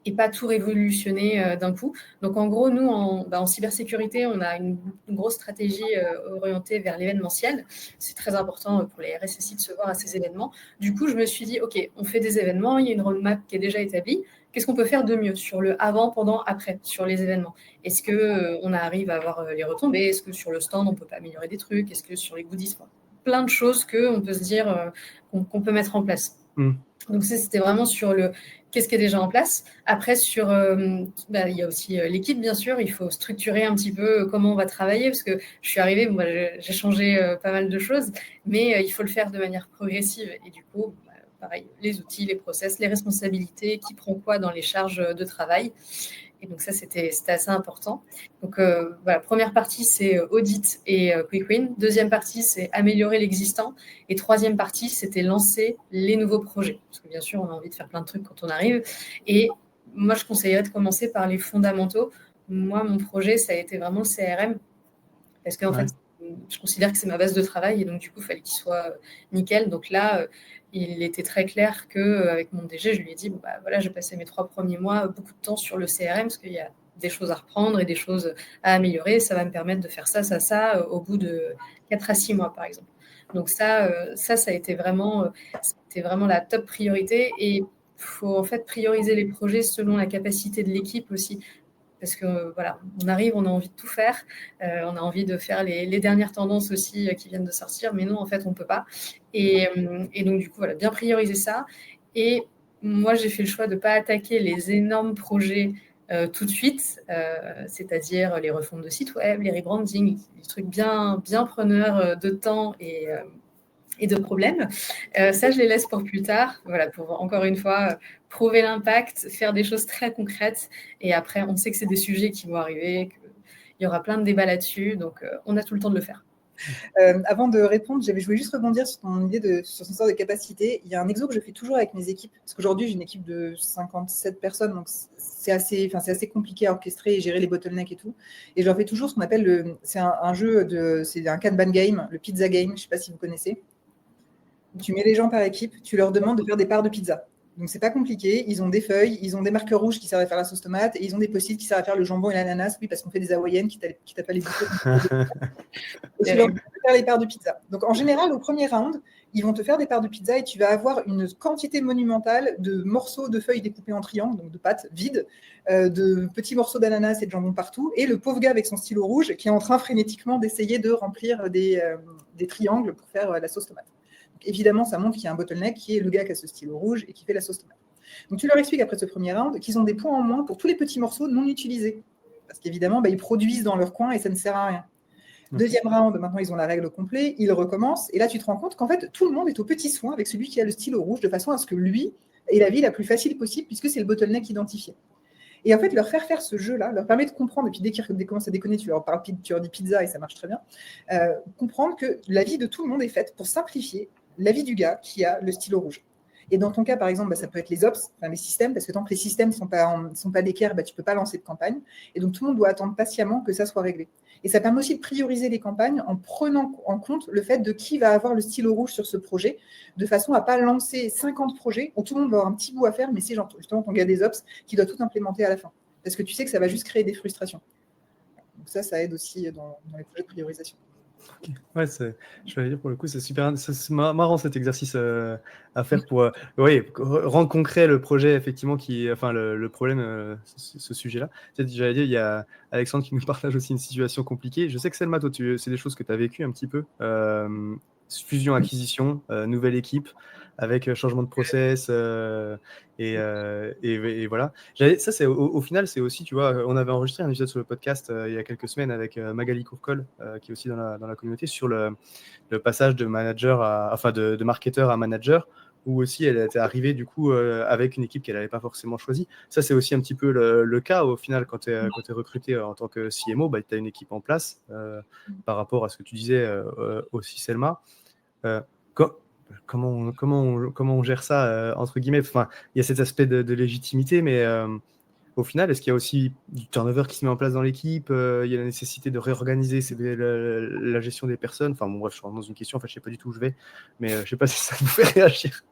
et pas tout révolutionner d'un coup. Donc, en gros, nous, en cybersécurité, on a une grosse stratégie orientée vers l'événementiel. C'est très important pour les RSSI de se voir à ces événements. Du coup, je me suis dit, OK, on fait des événements, il y a une roadmap qui est déjà établie. Qu'est-ce qu'on peut faire de mieux sur le avant, pendant, après, sur les événements? Est-ce qu'on arrive à avoir les retombées? Est-ce que sur le stand, on peut pas améliorer des trucs? Est-ce que sur les goodies? Plein de choses qu'on peut se dire qu'on peut mettre en place. Donc, c'était vraiment sur qu'est-ce qui est déjà en place. Après, il y a aussi l'équipe, bien sûr. Il faut structurer un petit peu comment on va travailler parce que je suis arrivée, j'ai changé pas mal de choses, mais il faut le faire de manière progressive. Et du coup, pareil, les outils, les process, les responsabilités, qui prend quoi dans les charges de travail. Et donc ça, c'était assez important. Donc première partie, c'est audit et quick win. Deuxième partie, c'est améliorer l'existant. Et troisième partie, c'était lancer les nouveaux projets. Parce que bien sûr, on a envie de faire plein de trucs quand on arrive. Et moi, je conseillerais de commencer par les fondamentaux. Moi, mon projet, ça a été vraiment le CRM. Parce qu'en fait, je considère que c'est ma base de travail. Et donc, du coup, il fallait qu'il soit nickel. Donc là, il était très clair qu'avec mon DG, je lui ai dit, j'ai passé mes 3 premiers mois beaucoup de temps sur le CRM parce qu'il y a des choses à reprendre et des choses à améliorer. Ça va me permettre de faire ça au bout de 4 à 6 mois, par exemple. Donc ça a été vraiment la top priorité. Et il faut en fait prioriser les projets selon la capacité de l'équipe aussi. Parce que on arrive, on a envie de tout faire, on a envie de faire les dernières tendances aussi qui viennent de sortir, mais non, en fait, on ne peut pas. Et donc, du coup, bien prioriser ça. Et moi, j'ai fait le choix de ne pas attaquer les énormes projets tout de suite, c'est-à-dire les refontes de sites web, les rebranding, des trucs bien preneurs de temps et de problèmes. Ça, je les laisse pour plus tard, pour encore une fois prouver l'impact, faire des choses très concrètes. Et après, on sait que c'est des sujets qui vont arriver, qu'il y aura plein de débats là-dessus, donc on a tout le temps de le faire. Avant de répondre, je voulais juste rebondir sur ton idée sur son sort de capacité. Il y a un exo que je fais toujours avec mes équipes, parce qu'aujourd'hui, j'ai une équipe de 57 personnes, donc c'est assez compliqué à orchestrer et gérer les bottlenecks et tout. Et je leur fais toujours ce qu'on appelle c'est un jeu, c'est un Kanban game, le pizza game, je ne sais pas si vous connaissez. Tu mets les gens par équipe, tu leur demandes de faire des parts de pizza. Donc, c'est pas compliqué. Ils ont des feuilles, ils ont des marqueurs rouges qui servent à faire la sauce tomate et ils ont des post-it qui servent à faire le jambon et l'ananas. Oui, parce qu'on fait des hawaïennes qui tapent pas les bouteilles. Et tu leur demandes de faire les parts de pizza. Donc, en général, au premier round, ils vont te faire des parts de pizza et tu vas avoir une quantité monumentale de morceaux de feuilles découpées en triangles, donc de pâtes vides, de petits morceaux d'ananas et de jambon partout. Et le pauvre gars avec son stylo rouge qui est en train frénétiquement d'essayer de remplir des triangles pour faire la sauce tomate. Évidemment, ça montre qu'il y a un bottleneck qui est le gars qui a ce stylo rouge et qui fait la sauce tomate. Donc, tu leur expliques après ce premier round qu'ils ont des points en moins pour tous les petits morceaux non utilisés. Parce qu'évidemment, ils produisent dans leur coin et ça ne sert à rien. Deuxième round, maintenant, ils ont la règle au complet, ils recommencent. Et là, tu te rends compte qu'en fait, tout le monde est au petit soin avec celui qui a le stylo rouge de façon à ce que lui ait la vie la plus facile possible puisque c'est le bottleneck identifié. Et en fait, leur faire ce jeu-là leur permet de comprendre, et puis dès qu'ils commencent à déconner, tu leur dis pizza et ça marche très bien, comprendre que la vie de tout le monde est faite pour simplifier la vie du gars qui a le stylo rouge. Et dans ton cas, par exemple, ça peut être les ops, enfin les systèmes, parce que tant que les systèmes ne sont pas d'équerre, tu ne peux pas lancer de campagne. Et donc, tout le monde doit attendre patiemment que ça soit réglé. Et ça permet aussi de prioriser les campagnes en prenant en compte le fait de qui va avoir le stylo rouge sur ce projet, de façon à ne pas lancer 50 projets où tout le monde va avoir un petit bout à faire, mais c'est justement ton gars des ops qui doit tout implémenter à la fin. Parce que tu sais que ça va juste créer des frustrations. Donc ça aide aussi dans les projets de priorisation. Okay. Ouais, je vais dire pour le coup, c'est super, c'est marrant cet exercice à faire pour rendre concret le projet, effectivement, le problème, ce sujet-là. J'allais dire, il y a Alexandre qui nous partage aussi une situation compliquée. Je sais que Selma, toi, c'est des choses que tu as vécues un petit peu. Fusion-acquisition, nouvelle équipe, avec changement de process, et voilà. Ça, c'est au final, c'est aussi, tu vois, on avait enregistré un épisode sur le podcast il y a quelques semaines avec Magali Courcol, qui est aussi dans la communauté, sur le passage de manager de marketeur à manager, où aussi elle était arrivée du coup avec une équipe qu'elle n'avait pas forcément choisie. Ça, c'est aussi un petit peu le cas au final quand tu es recruté en tant que CMO, tu as une équipe en place par rapport à ce que tu disais aussi, Selma. Comment on gère ça entre guillemets, enfin, il y a cet aspect de légitimité, mais au final, est-ce qu'il y a aussi du turnover qui se met en place dans l'équipe? Il y a la nécessité de réorganiser la gestion des personnes. Enfin bon, bref, je rentre dans une question, je ne sais pas du tout où je vais, mais je ne sais pas si ça vous fait réagir.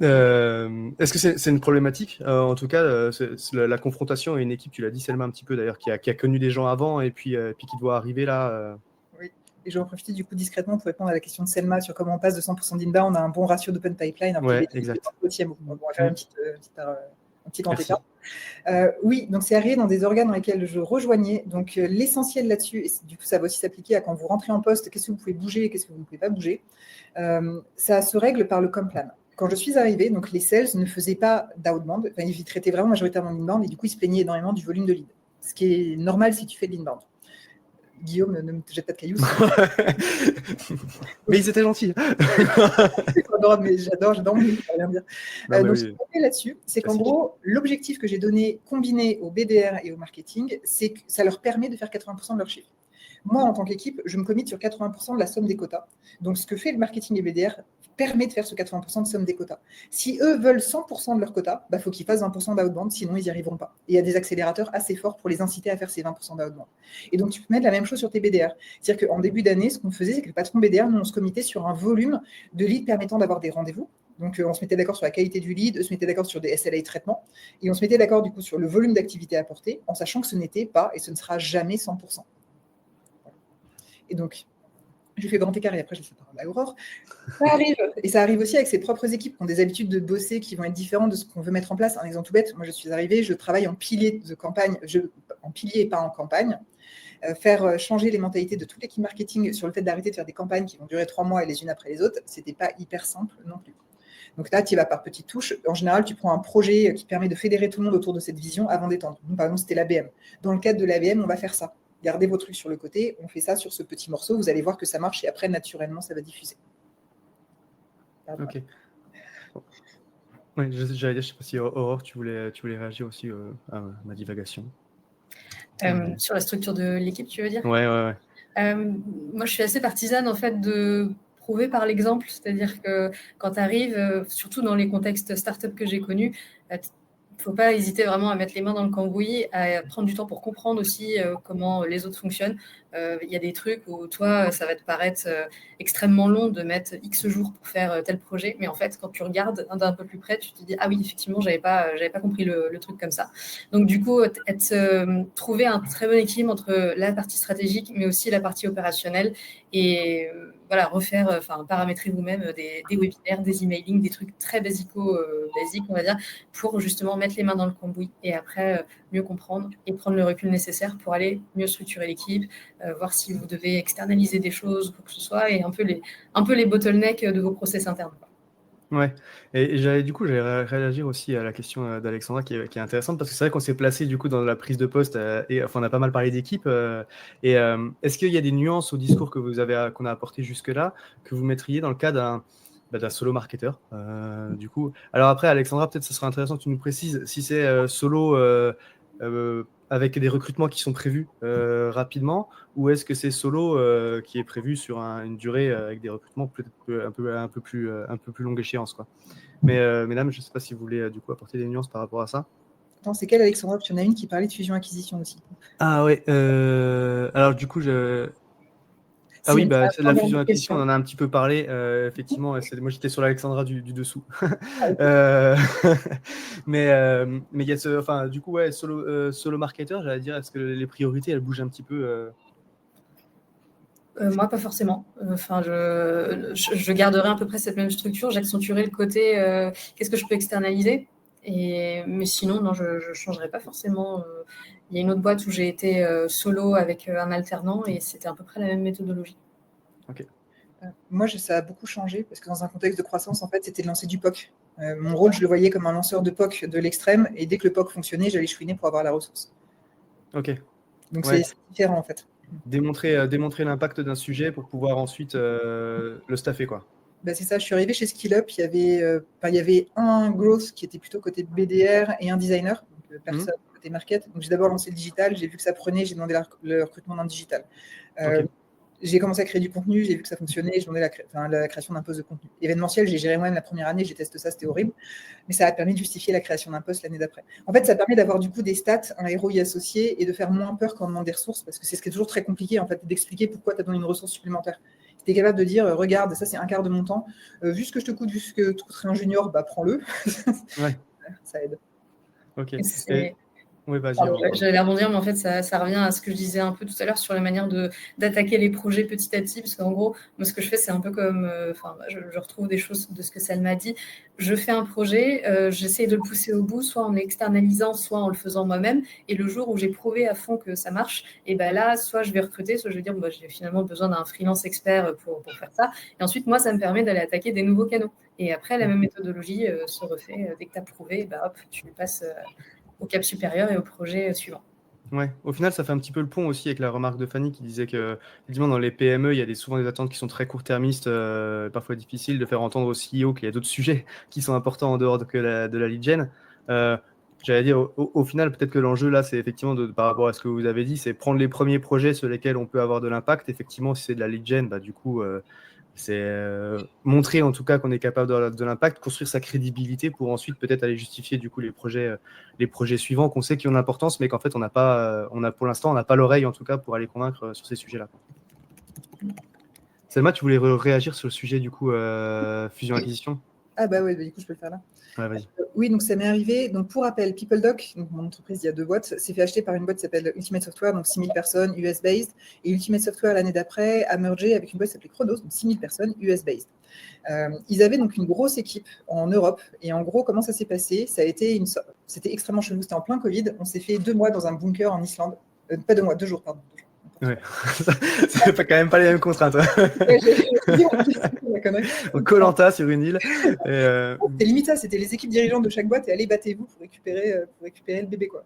Est-ce que c'est une problématique? En tout cas, la confrontation à une équipe, tu l'as dit Selma un petit peu d'ailleurs, qui a connu des gens avant et puis qui doit arriver là. Oui, et je vais en profiter du coup discrètement pour répondre à la question de Selma sur comment on passe de 100% d'inbound à un bon ratio d'open pipeline. Ouais, exact. On va faire un petit grand écart. Oui, donc c'est arrivé dans des organes dans lesquels je rejoignais. Donc l'essentiel là-dessus, et du coup ça va aussi s'appliquer à quand vous rentrez en poste, qu'est-ce que vous pouvez bouger et qu'est-ce que vous ne pouvez pas bouger. Ça se règle par le com plan. Quand je suis arrivée, donc les sales ne faisaient pas d'outbound, enfin, ils traitaient vraiment majoritairement l'inbound et du coup ils se plaignaient énormément du volume de lead, ce qui est normal si tu fais de l'inbound. Guillaume, ne me jette pas de cailloux. Mais ils étaient gentils. J'adore, mais je peux rien dire. Donc, ce qu'on fait là-dessus, c'est qu'en gros, l'objectif que j'ai donné, combiné au BDR et au marketing, c'est que ça leur permet de faire 80% de leur chiffre. Moi, en tant qu'équipe, je me commit sur 80% de la somme des quotas. Donc, ce que fait le marketing et le BDR permet de faire ce 80% de somme des quotas. Si eux veulent 100% de leurs quotas, il faut qu'ils fassent 20% d'outbound, sinon ils n'y arriveront pas. Et il y a des accélérateurs assez forts pour les inciter à faire ces 20% d'outbound. Et donc, tu peux mettre la même chose sur tes BDR. C'est-à-dire qu'en début d'année, ce qu'on faisait, c'est que le patron BDR, nous, on se committait sur un volume de leads permettant d'avoir des rendez-vous. Donc, on se mettait d'accord sur la qualité du lead, on se mettait d'accord sur des SLA traitements, et on se mettait d'accord du coup sur le volume d'activité apporté, en sachant que ce n'était pas et ce ne sera jamais 100%. Et donc, je fais grand écart et après je laisse la parole à Aurore. Ça arrive, et ça arrive aussi avec ses propres équipes qui ont des habitudes de bosser qui vont être différentes de ce qu'on veut mettre en place. Un exemple tout bête, moi je suis arrivée, je travaille en pilier de campagne, en pilier et pas en campagne. Faire changer les mentalités de toute l'équipe marketing sur le fait d'arrêter de faire des campagnes qui vont durer 3 mois et les unes après les autres, c'était pas hyper simple non plus. Donc là, tu y vas par petites touches. En général, tu prends un projet qui permet de fédérer tout le monde autour de cette vision avant d'étendre. Nous, par exemple, c'était l'ABM. Dans le cadre de l'ABM, on va faire ça. Gardez vos trucs sur le côté, on fait ça sur ce petit morceau, vous allez voir que ça marche et après, naturellement, ça va diffuser. Ok. Oui, j'allais dire, je ne sais pas si Aurore, tu voulais réagir aussi à ma divagation. Sur la structure de l'équipe, tu veux dire? Ouais. Moi, je suis assez partisane en fait de prouver par l'exemple, c'est-à-dire que quand tu arrives, surtout dans les contextes startup que j'ai connus, il ne faut pas hésiter vraiment à mettre les mains dans le cambouis, à prendre du temps pour comprendre aussi comment les autres fonctionnent. Il y a des trucs où toi, ça va te paraître extrêmement long de mettre X jours pour faire tel projet, mais en fait, quand tu regardes d'un peu plus près, tu te dis « Ah oui, effectivement, j'avais pas compris le truc comme ça ». Donc du coup, trouver un très bon équilibre entre la partie stratégique, mais aussi la partie opérationnelle et voilà, paramétrer vous-même des webinaires, des emailing, des trucs très basiques, on va dire, pour justement mettre les mains dans le cambouis et après mieux comprendre et prendre le recul nécessaire pour aller mieux structurer l'équipe, voir si vous devez externaliser des choses, quoi que ce soit, et un peu les bottlenecks de vos process internes. Ouais, et j'allais réagir aussi à la question d'Alexandra qui est intéressante parce que c'est vrai qu'on s'est placé du coup dans la prise de poste et enfin on a pas mal parlé d'équipe et est-ce qu'il y a des nuances au discours qu'on a apporté jusque-là que vous mettriez dans le cas d'un solo marketeur du coup. Alors après Alexandra, peut-être ce serait intéressant que tu nous précises si c'est solo avec des recrutements qui sont prévus rapidement, ou est-ce que c'est solo qui est prévu sur une durée avec des recrutements peut-être un peu plus longue échéance, quoi. Mais mesdames, je ne sais pas si vous voulez du coup apporter des nuances par rapport à ça. Attends, c'est quelle, Alexandra? Parce qu'il y en a une qui parlait de fusion-acquisition aussi. Ah ouais, alors du coup, Ah oui, bah, c'est de la fusion-acquisition, on en a un petit peu parlé, effectivement. Moi, j'étais sur l'Alexandra du dessous. Mais il y a enfin, du coup, ouais, solo marketer, j'allais dire, est-ce que les priorités, elles bougent un petit peu Moi, pas forcément. Enfin, je garderai à peu près cette même structure. J'accentuerai le côté qu'est-ce que je peux externaliser. Mais sinon, non, je ne changerai pas forcément. Il y a une autre boîte où j'ai été solo avec un alternant et c'était à peu près la même méthodologie. Ok. Moi, ça a beaucoup changé parce que dans un contexte de croissance, en fait, c'était de lancer du POC. Mon rôle, je le voyais comme un lanceur de POC de l'extrême, et dès que le POC fonctionnait, j'allais chouiner pour avoir la ressource. Ok. Donc, Ouais. c'est différent, en fait. Démontrer l'impact d'un sujet pour pouvoir ensuite le staffer, quoi. Bah, c'est ça, je suis arrivée chez SkillUp, il y avait un growth qui était plutôt côté BDR et un designer, donc personne côté market. Donc j'ai d'abord lancé le digital, j'ai vu que ça prenait, j'ai demandé le recrutement d'un digital. Ok. J'ai commencé à créer du contenu, j'ai vu que ça fonctionnait, j'ai demandé la création d'un poste de contenu. Événementiel, j'ai géré moi-même la première année, j'ai testé ça, c'était horrible, mais ça a permis de justifier la création d'un poste l'année d'après. En fait, ça permet d'avoir du coup des stats, un ROI associé et de faire moins peur quand on demande des ressources, parce que c'est ce qui est toujours très compliqué, en fait, d'expliquer pourquoi tu as besoin d'une ressource supplémentaire. Si tu es capable de dire, regarde, ça c'est un quart de mon temps, vu ce que je te coûte, vu ce que te coûterait un junior, bah prends-le. Ouais. Ça aide. Ok. Oui, vas-y. J'allais rebondir, mais en fait, ça revient à ce que je disais un peu tout à l'heure sur la manière d'attaquer les projets petit à petit, parce qu'en gros, moi, ce que je fais, c'est un peu comme, je retrouve des choses de ce que Salma dit. Je fais un projet, j'essaie de le pousser au bout, soit en l'externalisant, soit en le faisant moi-même. Et le jour où j'ai prouvé à fond que ça marche, et ben là, soit je vais recruter, soit je vais dire, j'ai finalement besoin d'un freelance expert pour faire ça. Et ensuite, moi, ça me permet d'aller attaquer des nouveaux canaux. Et après, la même méthodologie se refait. Dès que tu as prouvé, hop, tu passes au cap supérieur et au projet suivant. Ouais, au final, ça fait un petit peu le pont aussi avec la remarque de Fanny qui disait que, effectivement, dans les PME, il y a souvent des attentes qui sont très court-termistes, parfois difficiles de faire entendre au CEO qu'il y a d'autres sujets qui sont importants en dehors de la lead gen. J'allais dire, au final, peut-être que l'enjeu là, c'est effectivement, par rapport à ce que vous avez dit, c'est prendre les premiers projets sur lesquels on peut avoir de l'impact. Effectivement, si c'est de la lead gen, bah, du coup, c'est montrer en tout cas qu'on est capable de l'impact, construire sa crédibilité pour ensuite peut-être aller justifier du coup les projets suivants qu'on sait qui ont de l'importance, mais qu'en fait pour l'instant on n'a pas l'oreille en tout cas pour aller convaincre sur ces sujets-là. Selma, tu voulais réagir sur le sujet du coup fusion-acquisition? Ah bah oui, du coup je peux le faire là. Ouais, vas-y. Oui, donc ça m'est arrivé. Donc pour rappel, PeopleDoc, donc mon entreprise, il y a 2 boîtes, s'est fait acheter par une boîte qui s'appelle Ultimate Software, donc 6000 personnes US-based. Et Ultimate Software, l'année d'après, a mergé avec une boîte qui s'appelait Chronos, donc 6000 personnes US-based. Ils avaient donc une grosse équipe en Europe. Et en gros, comment ça s'est passé? C'était extrêmement chelou. C'était en plein Covid. On s'est fait 2 mois dans un bunker en Islande. Pas 2 mois, 2 jours, pardon. Ouais. C'est quand même pas les mêmes contraintes. Koh-Lanta sur une île. C'était limite ça, c'était les équipes dirigeantes de chaque boîte et allez, battez-vous pour récupérer le bébé, quoi.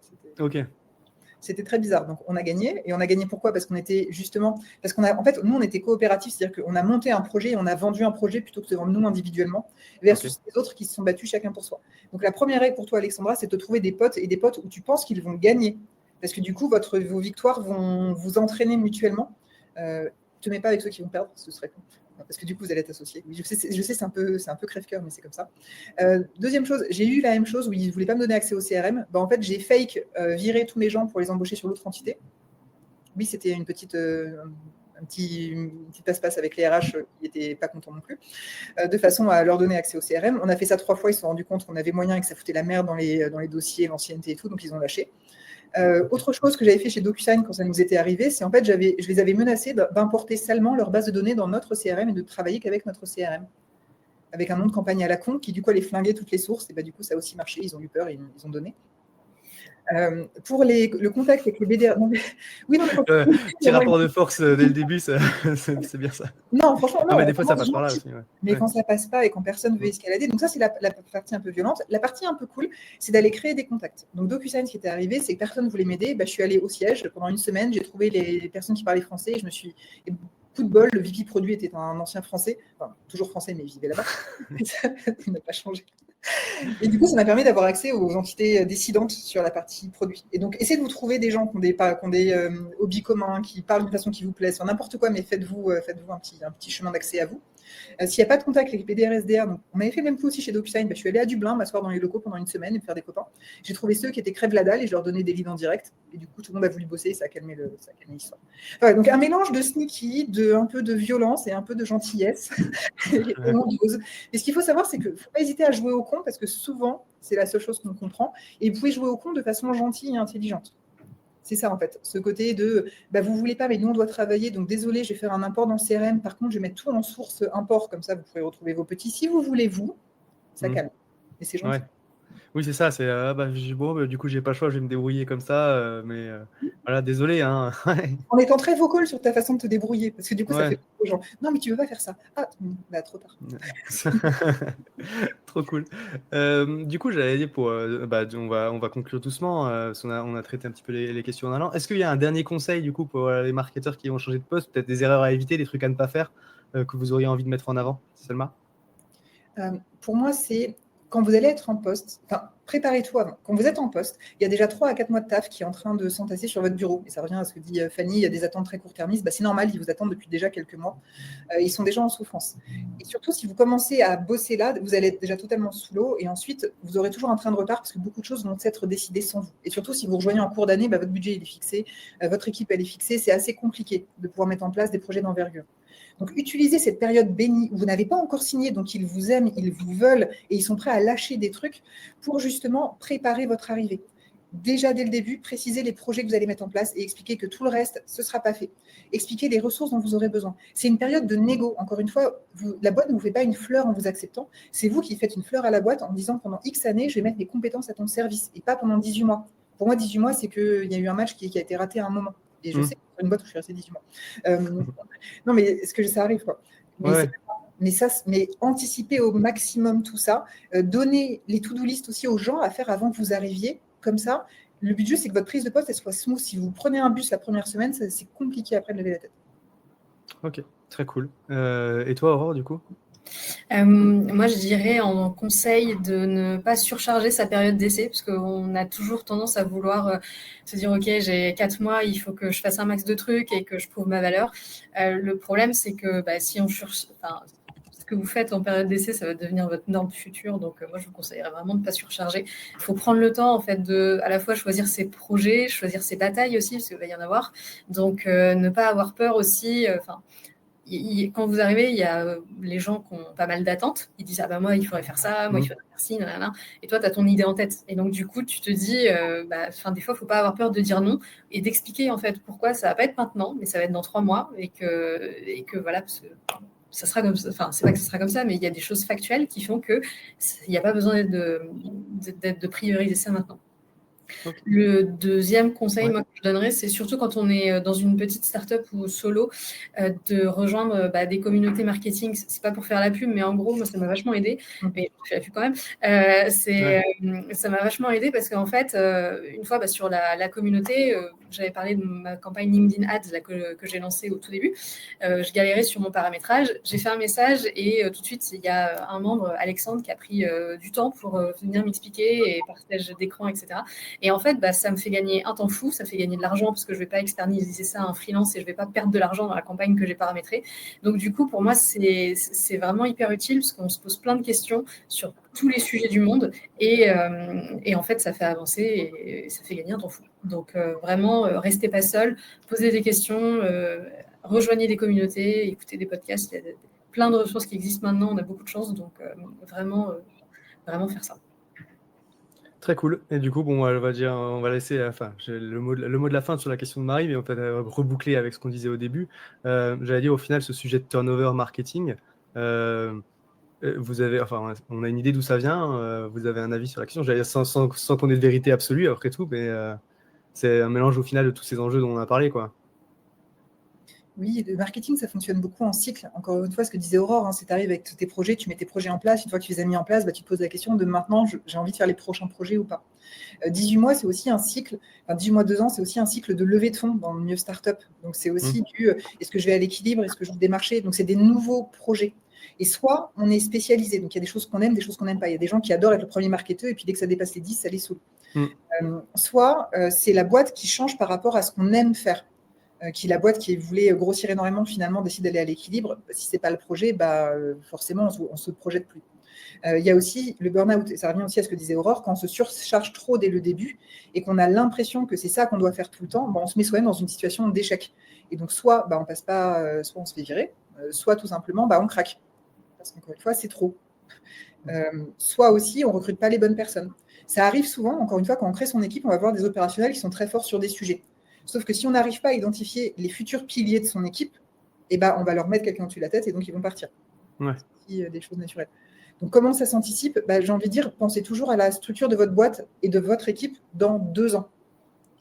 C'était très bizarre. Donc on a gagné. Et on a gagné pourquoi? Parce qu'on était justement. Parce en fait, nous, on était coopératifs, c'est-à-dire qu'on a monté un projet et on a vendu un projet plutôt que de vendre nous individuellement, versus les autres qui se sont battus chacun pour soi. Donc la première règle pour toi, Alexandra, c'est de trouver des potes et des potes où tu penses qu'ils vont gagner. Parce que du coup, vos victoires vont vous entraîner mutuellement. Te mets pas avec ceux qui vont perdre, ce serait con. Parce que du coup, vous allez être associés. Je sais c'est un peu crève-cœur, mais c'est comme ça. Deuxième chose, j'ai eu la même chose où ils ne voulaient pas me donner accès au CRM. En fait, j'ai fake viré tous mes gens pour les embaucher sur l'autre entité. Oui, c'était un petit passe-passe avec les RH qui n'étaient pas contents non plus, de façon à leur donner accès au CRM. On a fait ça 3 fois, ils se sont rendus compte qu'on avait moyen et que ça foutait la merde dans les dossiers, l'ancienneté et tout, donc ils ont lâché. Autre chose que j'avais fait chez DocuSign quand ça nous était arrivé, c'est en fait, je les avais menacés d'importer salement leur base de données dans notre CRM et de travailler qu'avec notre CRM. Avec un nom de campagne à la con qui, du coup, allait flinguer toutes les sources. Et du coup, ça a aussi marché. Ils ont eu peur et ils ont donné. Pour le contact avec les BDR. Oui, non, petit rapport de force dès le début, c'est bien ça. Non, franchement, non. Mais des fois, ça passe par là aussi. Ouais. Mais quand ça passe pas et quand personne veut escalader, donc ça, c'est la partie un peu violente. La partie un peu cool, c'est d'aller créer des contacts. Donc, DocuSign, ce qui était arrivé, c'est que personne ne voulait m'aider. Je suis allée au siège pendant 1 semaine. J'ai trouvé les personnes qui parlaient français. Et coup de bol, le VP produit était un ancien français, enfin, toujours français, mais il vivait là-bas. Il n'a pas changé. Et du coup, ça m'a permis d'avoir accès aux entités décidantes sur la partie produit. Et donc, essayez de vous trouver des gens qui ont des hobbies communs, qui parlent d'une façon qui vous plaise, sur n'importe quoi, mais faites-vous un petit chemin d'accès à vous. S'il n'y a pas de contact avec les PDR, SDR, donc on m'avait fait le même coup aussi chez DocuSign. Je suis allée à Dublin, m'asseoir dans les locaux pendant une semaine et me faire des copains. J'ai trouvé ceux qui étaient crève la dalle et je leur donnais des leads en direct. Et du coup, tout le monde a voulu bosser et ça a calmé l'histoire. Voilà, donc un mélange de sneaky, un peu de violence et un peu de gentillesse. Et vraiment dose. Et ce qu'il faut savoir, c'est qu'il ne faut pas hésiter à jouer au con parce que souvent, c'est la seule chose qu'on comprend. Et vous pouvez jouer au con de façon gentille et intelligente. C'est ça, en fait. Ce côté de vous ne voulez pas, mais nous, on doit travailler. Donc, désolé, je vais faire un import dans le CRM. Par contre, je vais mettre tout en source import. Comme ça, vous pouvez retrouver vos petits. Si vous voulez, ça calme. Et c'est gentil. Ouais. Oui, c'est ça. C'est du coup, j'ai pas le choix. Je vais me débrouiller comme ça. Mais voilà, désolé. Hein. En étant très vocal sur ta façon de te débrouiller. Parce que du coup, ça fait aux gens. Non, mais tu ne veux pas faire ça. Ah, trop tard. Trop cool. Du coup, j'allais dire on va conclure doucement. Parce on a traité un petit peu les questions en allant. Est-ce qu'il y a un dernier conseil du coup pour les marketeurs qui vont changer de poste, peut-être des erreurs à éviter, des trucs à ne pas faire que vous auriez envie de mettre en avant, Selma? Pour moi, c'est quand vous allez être en poste, préparez-toi avant. Quand vous êtes en poste, il y a déjà 3 à 4 mois de taf qui est en train de s'entasser sur votre bureau. Et ça revient à ce que dit Fanny, il y a des attentes très court-termistes. C'est normal, ils vous attendent depuis déjà quelques mois. Ils sont déjà en souffrance. Et surtout, si vous commencez à bosser là, vous allez être déjà totalement sous l'eau. Et ensuite, vous aurez toujours un train de retard parce que beaucoup de choses vont être décidées sans vous. Et surtout, si vous rejoignez en cours d'année, votre budget il est fixé, votre équipe elle est fixée. C'est assez compliqué de pouvoir mettre en place des projets d'envergure. Donc, utilisez cette période bénie où vous n'avez pas encore signé, donc ils vous aiment, ils vous veulent et ils sont prêts à lâcher des trucs pour justement préparer votre arrivée. Déjà, dès le début, précisez les projets que vous allez mettre en place et expliquer que tout le reste, ce ne sera pas fait. Expliquez les ressources dont vous aurez besoin. C'est une période de négo. Encore une fois, la boîte ne vous fait pas une fleur en vous acceptant. C'est vous qui faites une fleur à la boîte en disant pendant X années, je vais mettre mes compétences à ton service et pas pendant 18 mois. Pour moi, 18 mois, c'est qu'il y a eu un match qui a été raté à un moment. Et je sais que c'est une boîte où je suis restée 18 mois. Non, mais est-ce que ça arrive, quoi. Mais anticiper au maximum tout ça, donner les to-do list aussi aux gens à faire avant que vous arriviez. Comme ça, le but du jeu, c'est que votre prise de poste elle soit smooth. Si vous prenez un bus la première semaine, c'est compliqué après de lever la tête. Ok, très cool. Et toi, Aurore, du coup? Moi, je dirais en conseil de ne pas surcharger sa période d'essai, parce qu'on a toujours tendance à vouloir se dire, OK, j'ai 4 mois, il faut que je fasse un max de trucs et que je prouve ma valeur. Le problème, c'est que si on ce que vous faites en période d'essai, ça va devenir votre norme future. Donc, moi, je vous conseillerais vraiment de ne pas surcharger. Il faut prendre le temps, en fait, de à la fois choisir ses projets, choisir ses batailles aussi, parce qu'il va y en avoir. Donc, ne pas avoir peur aussi. Quand vous arrivez, il y a les gens qui ont pas mal d'attentes. Ils disent moi, il faudrait faire ça, moi, il faudrait faire ci, nanana. Et toi, tu as ton idée en tête. Et donc, du coup, tu te dis, des fois, il ne faut pas avoir peur de dire non et d'expliquer en fait pourquoi ça ne va pas être maintenant, mais ça va être dans 3 mois et que voilà, parce que ça sera comme ça. Enfin, c'est pas que ce sera comme ça, mais il y a des choses factuelles qui font qu'il n'y a pas besoin de prioriser ça maintenant. Okay. Le deuxième conseil moi, que je donnerais, c'est surtout quand on est dans une petite start-up ou solo, de rejoindre des communautés marketing. C'est pas pour faire la pub, mais en gros, moi, ça m'a vachement aidé. Mais je fais la pub quand même. Ça m'a vachement aidé parce qu'en fait, une fois sur la communauté, j'avais parlé de ma campagne LinkedIn Ads là, que j'ai lancée au tout début. Je galérais sur mon paramétrage. J'ai fait un message et tout de suite, il y a un membre, Alexandre, qui a pris du temps pour venir m'expliquer et partage d'écran, etc. Et en fait, ça me fait gagner un temps fou, ça fait gagner de l'argent parce que je ne vais pas externaliser ça à un freelance et je ne vais pas perdre de l'argent dans la campagne que j'ai paramétrée. Donc, du coup, pour moi, c'est vraiment hyper utile parce qu'on se pose plein de questions sur tous les sujets du monde et en fait, ça fait avancer et ça fait gagner un temps fou. Donc, vraiment, restez pas seul, posez des questions, rejoignez des communautés, écoutez des podcasts. Il y a plein de ressources qui existent maintenant, on a beaucoup de chance. Donc, vraiment faire ça. Très cool. Et du coup, on va laisser, le mot de la fin sur la question de Marie, mais on peut reboucler avec ce qu'on disait au début. J'allais dire, au final, ce sujet de turnover marketing, vous avez, on a une idée d'où ça vient. Vous avez un avis sur la question. J'allais dire sans qu'on ait de vérité absolue après tout, mais c'est un mélange au final de tous ces enjeux dont on a parlé, quoi. Oui, le marketing, ça fonctionne beaucoup en cycle. Encore une fois, ce que disait Aurore, c'est tu arrives avec tous tes projets, tu mets tes projets en place. Une fois que tu les as mis en place, tu te poses la question de maintenant, j'ai envie de faire les prochains projets ou pas. 18 mois, c'est aussi un cycle, 18 mois, 2 ans, c'est aussi un cycle de levée de fonds dans le milieu startup. Donc, c'est aussi est-ce que je vais à l'équilibre, est-ce que je vais des marchés. Donc, c'est des nouveaux projets. Et soit on est spécialisé, donc il y a des choses qu'on aime, des choses qu'on n'aime pas. Il y a des gens qui adorent être le premier marketeur et puis dès que ça dépasse les 10, ça les saoule. Soit c'est la boîte qui change par rapport à ce qu'on aime faire. Qui la boîte qui voulait grossir énormément finalement décide d'aller à l'équilibre. Si ce n'est pas le projet, forcément on ne se projette plus. Il y a aussi le burn-out, et ça revient aussi à ce que disait Aurore, quand on se surcharge trop dès le début et qu'on a l'impression que c'est ça qu'on doit faire tout le temps, on se met soi-même dans une situation d'échec. Et donc soit on passe pas, soit on se fait virer, soit tout simplement on craque. Parce qu'encore une fois, c'est trop. Soit aussi on ne recrute pas les bonnes personnes. Ça arrive souvent, encore une fois, quand on crée son équipe, on va avoir des opérationnels qui sont très forts sur des sujets. Sauf que si on n'arrive pas à identifier les futurs piliers de son équipe, on va leur mettre quelqu'un au-dessus de la tête et donc ils vont partir. Ouais. C'est des choses naturelles. Donc, comment ça s'anticipe ? J'ai envie de dire, pensez toujours à la structure de votre boîte et de votre équipe dans 2 ans.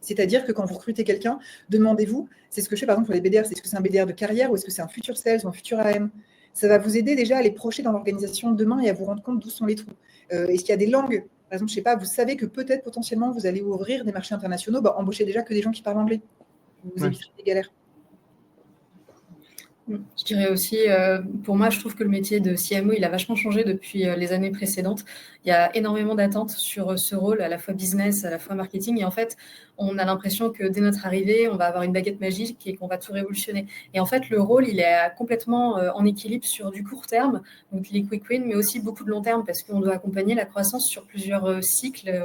C'est-à-dire que quand vous recrutez quelqu'un, demandez-vous, c'est ce que je fais par exemple pour les BDR, est-ce que c'est un BDR de carrière ou est-ce que c'est un futur sales ou un futur AM ? Ça va vous aider déjà à les projeter dans l'organisation de demain et à vous rendre compte d'où sont les trous. Est-ce qu'il y a des langues ? Par exemple, je ne sais pas, vous savez que peut-être potentiellement vous allez ouvrir des marchés internationaux, embauchez déjà que des gens qui parlent anglais. Vous éviterez des galères. Je dirais aussi, pour moi, je trouve que le métier de CMO, il a vachement changé depuis les années précédentes. Il y a énormément d'attentes sur ce rôle, à la fois business, à la fois marketing. Et en fait, on a l'impression que dès notre arrivée, on va avoir une baguette magique et qu'on va tout révolutionner. Et en fait, le rôle, il est complètement en équilibre sur du court terme, donc les quick wins, mais aussi beaucoup de long terme, parce qu'on doit accompagner la croissance sur plusieurs cycles,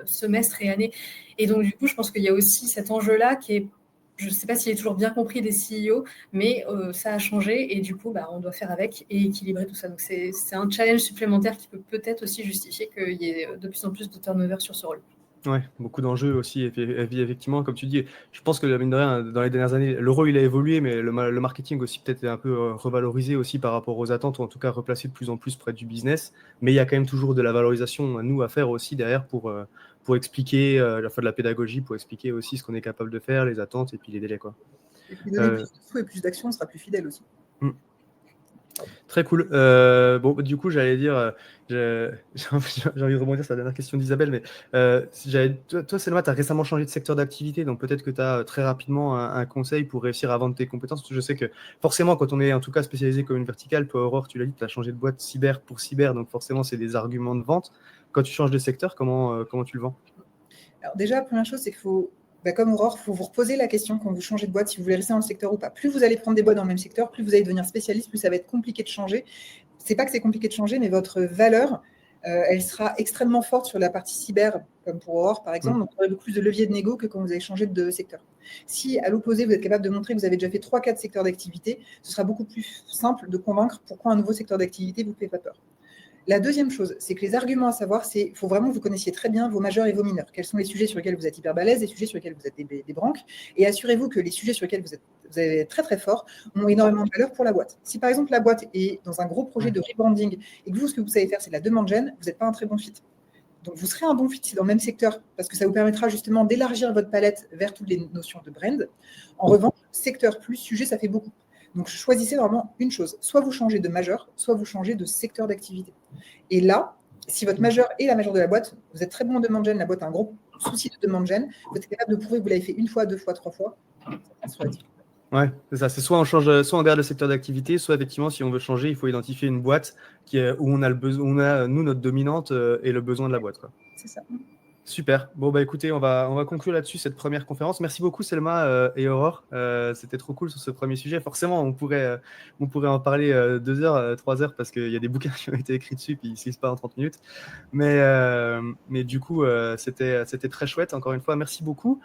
semestres et années. Et donc, du coup, je pense qu'il y a aussi cet enjeu-là qui est, je ne sais pas s'il est toujours bien compris des CEO, mais ça a changé et du coup, on doit faire avec et équilibrer tout ça. Donc, c'est un challenge supplémentaire qui peut peut-être aussi justifier qu'il y ait de plus en plus de turnover sur ce rôle. Ouais, beaucoup d'enjeux aussi, effectivement, comme tu dis. Je pense que, mine de rien, dans les dernières années, le rôle, il a évolué, mais le marketing aussi peut-être est un peu revalorisé aussi par rapport aux attentes, ou en tout cas replacé de plus en plus près du business. Mais il y a quand même toujours de la valorisation, nous, à faire aussi derrière pour expliquer, la fois de la pédagogie, pour expliquer aussi ce qu'on est capable de faire, les attentes et puis les délais, quoi. Et puis donner plus de sous et plus d'action, on sera plus fidèle aussi. Très cool. Du coup, j'allais dire, j'ai envie de rebondir sur la dernière question d'Isabelle, mais toi, Selma, tu as récemment changé de secteur d'activité, donc peut-être que tu as très rapidement un conseil pour réussir à vendre tes compétences. Parce que je sais que forcément, quand on est en tout cas spécialisé comme une verticale, toi, Aurore, tu l'as dit, tu as changé de boîte cyber pour cyber, donc forcément, c'est des arguments de vente. Quand tu changes de secteur, comment tu le vends ? Alors déjà, la première chose, c'est qu'il faut, comme Aurore, il faut vous reposer la question quand vous changez de boîte, si vous voulez rester dans le secteur ou pas. Plus vous allez prendre des boîtes dans le même secteur, plus vous allez devenir spécialiste, plus ça va être compliqué de changer. C'est pas que c'est compliqué de changer, mais votre valeur, elle sera extrêmement forte sur la partie cyber, comme pour Aurore, par exemple. Donc, vous aurez beaucoup plus de levier de négo que quand vous avez changé de secteur. Si, à l'opposé, vous êtes capable de montrer que vous avez déjà fait 3-4 secteurs d'activité, ce sera beaucoup plus simple de convaincre pourquoi un nouveau secteur d'activité ne vous fait pas peur. La deuxième chose, c'est que les arguments à savoir, c'est qu'il faut vraiment que vous connaissiez très bien vos majeurs et vos mineurs. Quels sont les sujets sur lesquels vous êtes hyper balèze, les sujets sur lesquels vous êtes des branques. Et assurez-vous que les sujets sur lesquels vous êtes très très fort ont énormément de valeur pour la boîte. Si par exemple la boîte est dans un gros projet de rebranding et que vous, ce que vous savez faire, c'est de la demande gen, vous n'êtes pas un très bon fit. Donc vous serez un bon fit dans le même secteur parce que ça vous permettra justement d'élargir votre palette vers toutes les notions de brand. En revanche, secteur plus sujet, ça fait beaucoup. Donc, choisissez vraiment une chose. Soit vous changez de majeur, soit vous changez de secteur d'activité. Et là, si votre majeur est la majeure de la boîte, vous êtes très bon en demande gen, la boîte a un gros souci de demande gen, vous êtes capable de prouver que vous l'avez fait 1 fois, 2 fois, 3 fois. Ouais, c'est ça. C'est soit on garde le secteur d'activité, soit effectivement, si on veut changer, il faut identifier une boîte où on a nous, notre dominante et le besoin de la boîte, quoi. C'est ça. Super. Bon, écoutez, on va conclure là-dessus cette première conférence. Merci beaucoup, Selma et Aurore. C'était trop cool sur ce premier sujet. Forcément, on pourrait en parler 2 heures, 3 heures, parce qu'il y a des bouquins qui ont été écrits dessus, puis ils ne se lisent pas en 30 minutes. Mais du coup, c'était très chouette. Encore une fois, merci beaucoup.